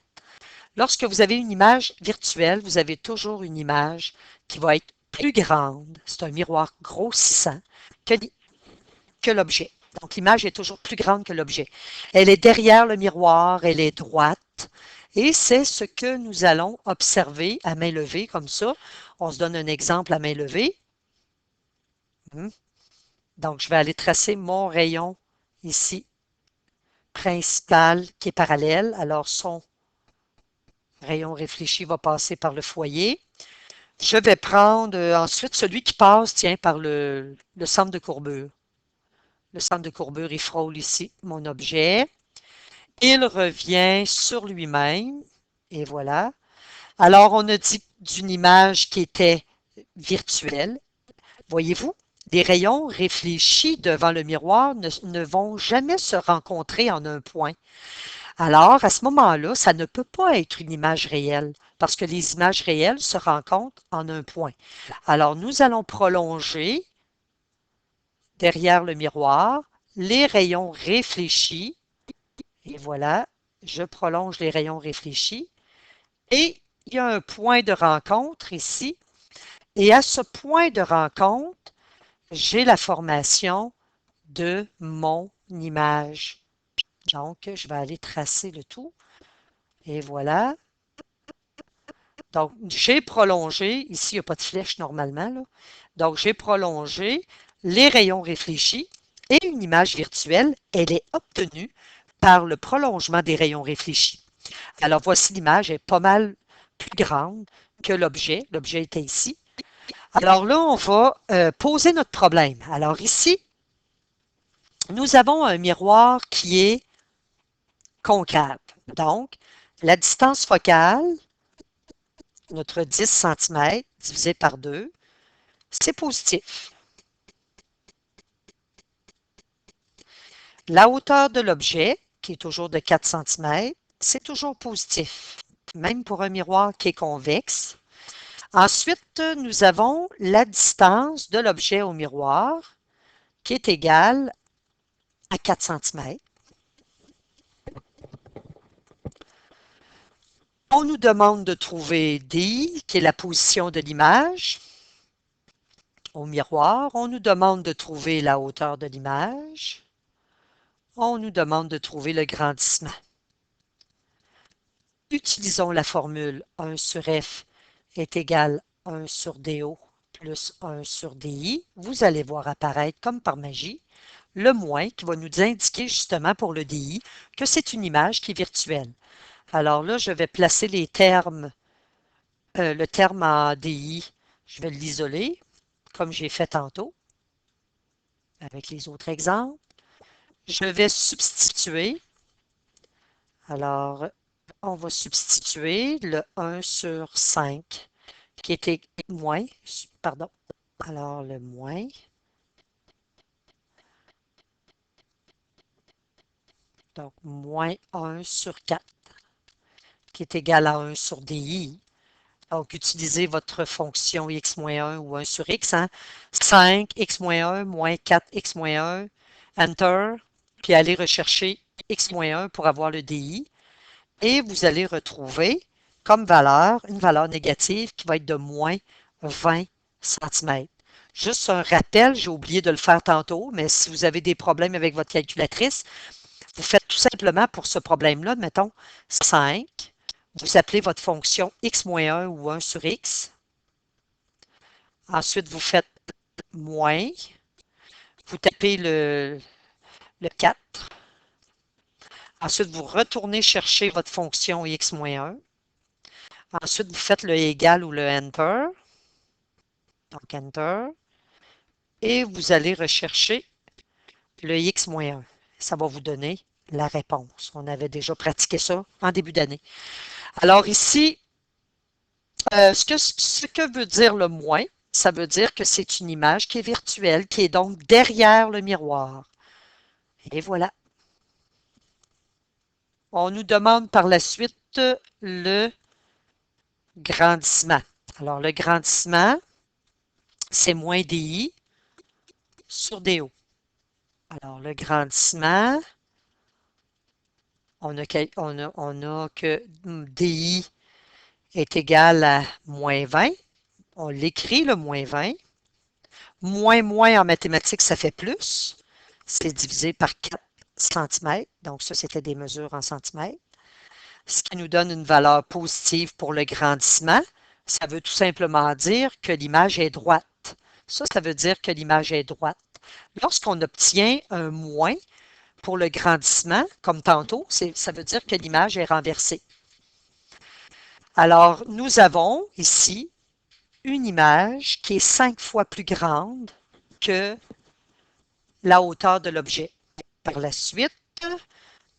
Lorsque vous avez une image virtuelle, vous avez toujours une image qui va être plus grande. C'est un miroir grossissant que l'objet. Donc, l'image est toujours plus grande que l'objet. Elle est derrière le miroir, elle est droite. Et c'est ce que nous allons observer à main levée, comme ça. On se donne un exemple à main levée. Donc, je vais aller tracer mon rayon ici, principal, qui est parallèle. Alors, son rayon réfléchi va passer par le foyer. Je vais prendre ensuite celui qui passe, tiens, par le centre de courbure. Le centre de courbure, il frôle ici mon objet. Il revient sur lui-même. Et voilà. Alors, on a dit d'une image qui était virtuelle. Voyez-vous, des rayons réfléchis devant le miroir ne vont jamais se rencontrer en un point. Alors, à ce moment-là, ça ne peut pas être une image réelle parce que les images réelles se rencontrent en un point. Alors, nous allons prolonger derrière le miroir les rayons réfléchis. Et voilà, je prolonge les rayons réfléchis. Et il y a un point de rencontre ici. Et à ce point de rencontre, j'ai la formation de mon image. Donc, je vais aller tracer le tout. Et voilà. Donc, j'ai prolongé, ici, il n'y a pas de flèche normalement, là. Donc, j'ai prolongé les rayons réfléchis et une image virtuelle, elle est obtenue par le prolongement des rayons réfléchis. Alors, voici l'image, elle est pas mal plus grande que l'objet. L'objet était ici. Alors là, on va poser notre problème. Alors ici, nous avons un miroir qui est concave. Donc, la distance focale, notre 10 cm divisé par 2, c'est positif. La hauteur de l'objet, qui est toujours de 4 cm, c'est toujours positif, même pour un miroir qui est convexe. Ensuite, nous avons la distance de l'objet au miroir, qui est égale à 4 cm. On nous demande de trouver D, qui est la position de l'image au miroir. On nous demande de trouver la hauteur de l'image. On nous demande de trouver le grandissement. Utilisons la formule 1 sur F est égal à 1 sur DO plus 1 sur DI. Vous allez voir apparaître comme par magie le moins qui va nous indiquer justement pour le DI que c'est une image qui est virtuelle. Alors là, je vais placer les termes, le terme en DI, je vais l'isoler comme j'ai fait tantôt avec les autres exemples. Je vais substituer. Alors, on va substituer le 1 sur 5 qui était moins, pardon, alors le moins, donc moins 1 sur 4 qui est égal à 1 sur DI. Donc, utilisez votre fonction x-1 ou 1 sur x. Hein? 5, x-1, moins 4, x-1, Enter, puis allez rechercher x-1 pour avoir le DI. Et vous allez retrouver comme valeur une valeur négative qui va être de moins 20 cm. Juste un rappel, j'ai oublié de le faire tantôt, mais si vous avez des problèmes avec votre calculatrice, vous faites tout simplement pour ce problème-là, mettons 5, vous appelez votre fonction x-1 ou 1 sur x. Ensuite, vous faites moins, vous tapez le 4. Ensuite, vous retournez chercher votre fonction x-1. Ensuite, vous faites le égal ou le Enter. Donc, Enter. Et vous allez rechercher le x-1. Ça va vous donner la réponse. On avait déjà pratiqué ça en début d'année. Alors ici, ce que veut dire le moins, ça veut dire que c'est une image qui est virtuelle, qui est donc derrière le miroir. Et voilà. On nous demande par la suite le grandissement. Alors, le grandissement, c'est moins DI sur DO. Alors, le grandissement, on a que DI est égal à moins 20. On l'écrit, le moins 20. Moins moins en mathématiques, ça fait plus. C'est divisé par 4 cm. Donc, ça, c'était des mesures en centimètres. Ce qui nous donne une valeur positive pour le grandissement. Ça veut tout simplement dire que l'image est droite. Ça veut dire que l'image est droite. Lorsqu'on obtient un moins pour le grandissement, comme tantôt, ça veut dire que l'image est renversée. Alors, nous avons ici une image qui est 5 fois plus grande que la hauteur de l'objet. Par la suite,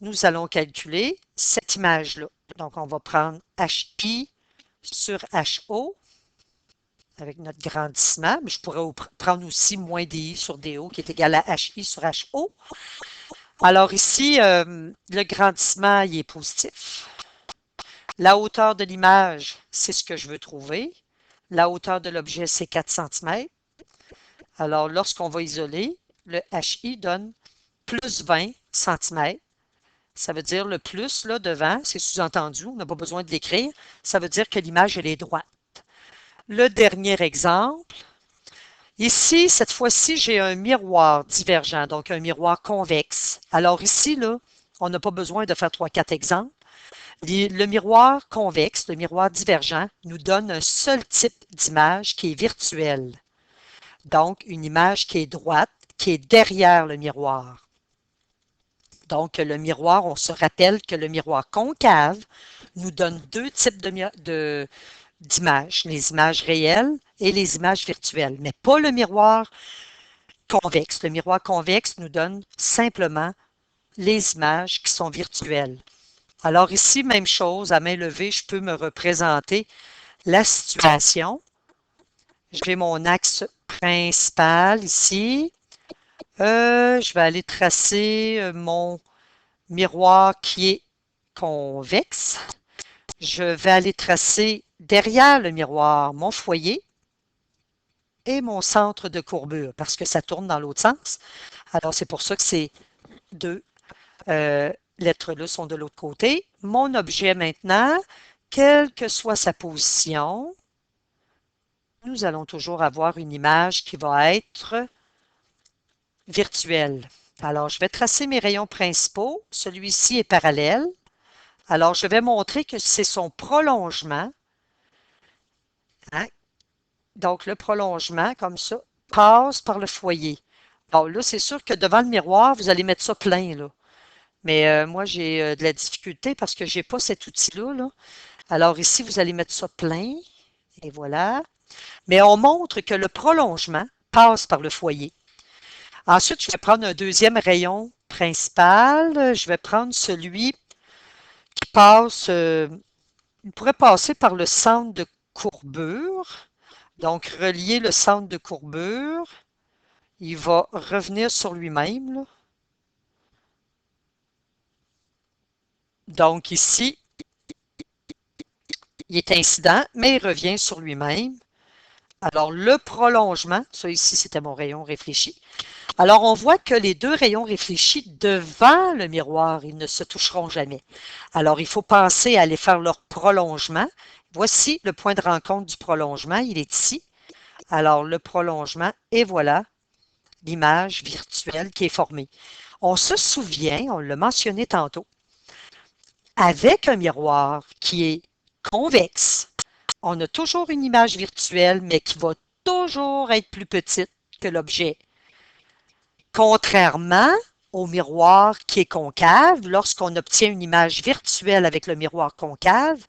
nous allons calculer cette image-là. Donc, on va prendre HI sur HO avec notre grandissement, mais je pourrais prendre aussi moins DI sur DO qui est égal à HI sur HO. Alors ici, le grandissement, il est positif. La hauteur de l'image, c'est ce que je veux trouver. La hauteur de l'objet, c'est 4 cm. Alors, lorsqu'on va isoler, le HI donne plus 20 cm. Ça veut dire le plus là devant, c'est sous-entendu, on n'a pas besoin de l'écrire. Ça veut dire que l'image, elle est droite. Le dernier exemple, ici, cette fois-ci, j'ai un miroir divergent, donc un miroir convexe. Alors ici, là, on n'a pas besoin de faire 3-4 exemples. Le miroir convexe, le miroir divergent, nous donne un seul type d'image qui est virtuelle. Donc, une image qui est droite, qui est derrière le miroir. Donc, le miroir, on se rappelle que le miroir concave nous donne deux types d'images, les images réelles et les images virtuelles, mais pas le miroir convexe. Le miroir convexe nous donne simplement les images qui sont virtuelles. Alors ici, même chose, à main levée, je peux me représenter la situation. J'ai mon axe principal ici. Je vais aller tracer mon miroir qui est convexe. Je vais aller tracer derrière le miroir mon foyer et mon centre de courbure parce que ça tourne dans l'autre sens. Alors, c'est pour ça que ces deux lettres-là sont de l'autre côté. Mon objet maintenant, quelle que soit sa position, nous allons toujours avoir une image qui va être virtuelle. Alors, je vais tracer mes rayons principaux. Celui-ci est parallèle. Alors, je vais montrer que c'est son prolongement. Hein? Donc, le prolongement, comme ça, passe par le foyer. Bon, là, c'est sûr que devant le miroir, vous allez mettre ça plein, là. Mais moi, j'ai de la difficulté parce que je n'ai pas cet outil-là, là. Alors ici, vous allez mettre ça plein. Et voilà. Mais on montre que le prolongement passe par le foyer. Ensuite, je vais prendre un deuxième rayon principal. Je vais prendre celui qui passe, il pourrait passer par le centre de courbure. Donc, relier le centre de courbure. Il va revenir sur lui-même. Donc, ici, il est incident, mais il revient sur lui-même. Alors, le prolongement, ça ici, c'était mon rayon réfléchi. Alors, on voit que les deux rayons réfléchis devant le miroir, ils ne se toucheront jamais. Alors, il faut penser à aller faire leur prolongement. Voici le point de rencontre du prolongement, il est ici. Alors, le prolongement, et voilà l'image virtuelle qui est formée. On se souvient, on l'a mentionné tantôt, avec un miroir qui est convexe, on a toujours une image virtuelle, mais qui va toujours être plus petite que l'objet. Contrairement au miroir qui est concave, lorsqu'on obtient une image virtuelle avec le miroir concave,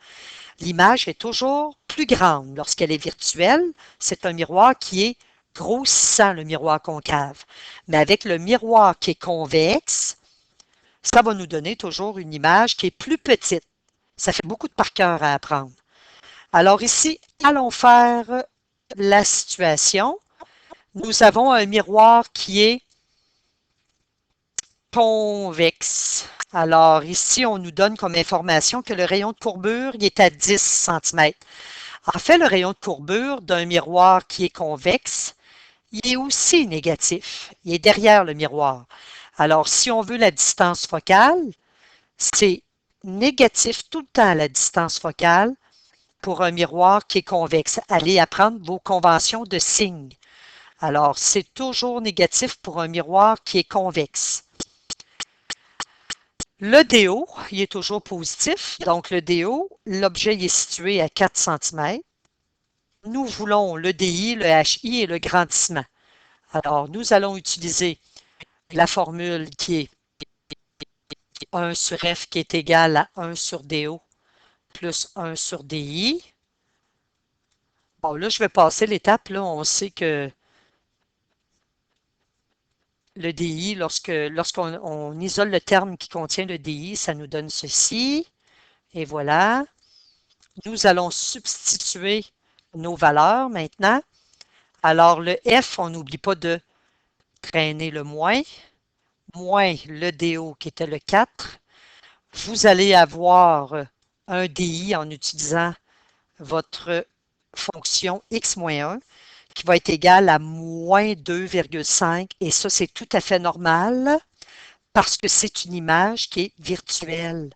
l'image est toujours plus grande. Lorsqu'elle est virtuelle, c'est un miroir qui est grossissant, le miroir concave. Mais avec le miroir qui est convexe, ça va nous donner toujours une image qui est plus petite. Ça fait beaucoup de par cœur à apprendre. Alors ici, allons faire la situation. Nous avons un miroir qui est convexe. Alors ici, on nous donne comme information que le rayon de courbure il est à 10 cm. En fait, le rayon de courbure d'un miroir qui est convexe, il est aussi négatif. Il est derrière le miroir. Alors, si on veut la distance focale, c'est négatif tout le temps la distance focale pour un miroir qui est convexe. Allez apprendre vos conventions de signes. Alors, c'est toujours négatif pour un miroir qui est convexe. Le DO, il est toujours positif. Donc, le DO, l'objet est situé à 4 cm. Nous voulons le DI, le HI et le grandissement. Alors, nous allons utiliser la formule qui est 1 sur F qui est égal à 1 sur DO plus 1 sur DI. Bon, là, je vais passer l'étape. Là, on sait que le DI, lorsqu'on isole le terme qui contient le DI, ça nous donne ceci. Et voilà. Nous allons substituer nos valeurs maintenant. Alors, le F, on n'oublie pas de traîner le moins. Moins le DO qui était le 4. Vous allez avoir un DI en utilisant votre fonction x-1 qui va être égal à moins 2,5 et ça, c'est tout à fait normal parce que c'est une image qui est virtuelle.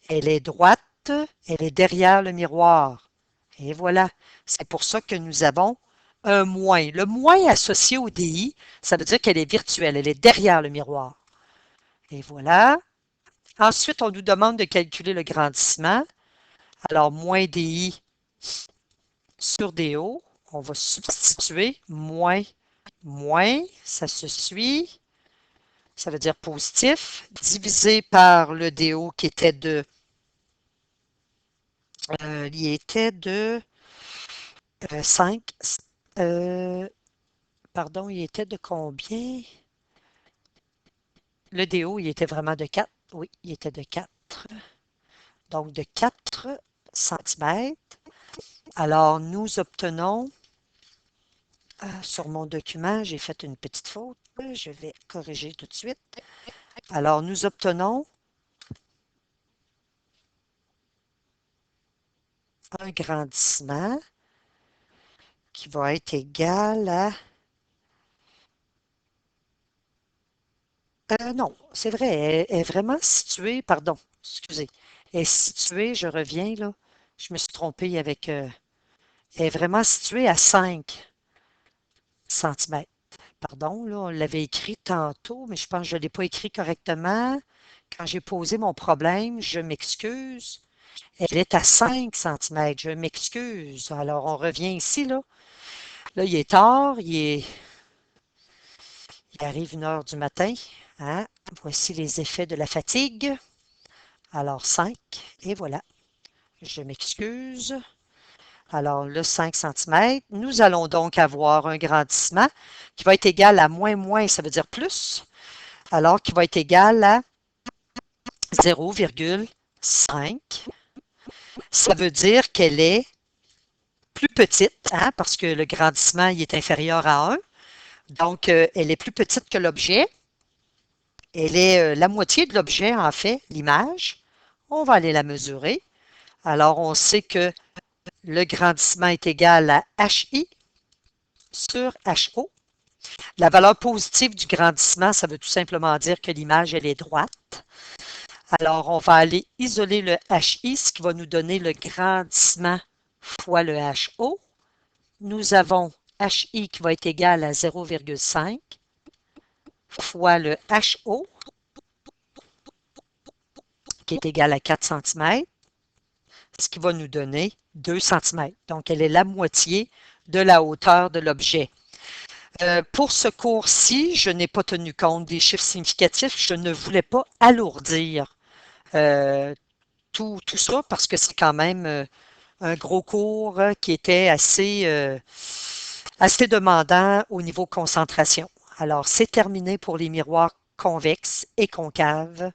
Elle est droite, elle est derrière le miroir. Et voilà, c'est pour ça que nous avons un moins. Le moins associé au DI, ça veut dire qu'elle est virtuelle, elle est derrière le miroir. Et voilà. Ensuite, on nous demande de calculer le grandissement. Alors, moins DI sur DO, on va substituer moins, ça se suit, ça veut dire positif, divisé par le DO qui était il était de 5, pardon, il était de combien? Le DO, il était vraiment de 4. Oui, il était de 4. Donc, de 4 centimètres. Alors, nous obtenons, sur mon document, j'ai fait une petite faute. Je vais corriger tout de suite. Alors, nous obtenons un grandissement qui va être égal à... non, c'est vrai, elle est vraiment située, pardon, excusez, elle est située, je reviens là, je me suis trompée avec, elle est vraiment située à 5 centimètres. Pardon, là, on l'avait écrit tantôt, mais je pense que je ne l'ai pas écrit correctement. Quand j'ai posé mon problème, je m'excuse. Elle est à 5 centimètres, je m'excuse. Alors, on revient ici, là. Là, il est tard, il arrive 1 heure du matin. Hein? Voici les effets de la fatigue. Alors, 5, et voilà. Je m'excuse. Alors, le 5 centimètres. Nous allons donc avoir un grandissement qui va être égal à moins, ça veut dire plus. Alors, qui va être égal à 0,5. Ça veut dire qu'elle est plus petite, hein, parce que le grandissement il est inférieur à 1. Donc, elle est plus petite que l'objet. Elle est la moitié de l'objet, en fait, l'image. On va aller la mesurer. Alors, on sait que le grandissement est égal à HI sur HO. La valeur positive du grandissement, ça veut tout simplement dire que l'image, elle est droite. Alors, on va aller isoler le HI, ce qui va nous donner le grandissement fois le HO. Nous avons HI qui va être égal à 0,5 fois le HO, qui est égal à 4 cm, ce qui va nous donner 2 cm. Donc, elle est la moitié de la hauteur de l'objet. Pour ce cours-ci, je n'ai pas tenu compte des chiffres significatifs. Je ne voulais pas alourdir euh, tout ça parce que c'est quand même un gros cours qui était assez demandant au niveau concentration. Alors, c'est terminé pour les miroirs convexes et concaves.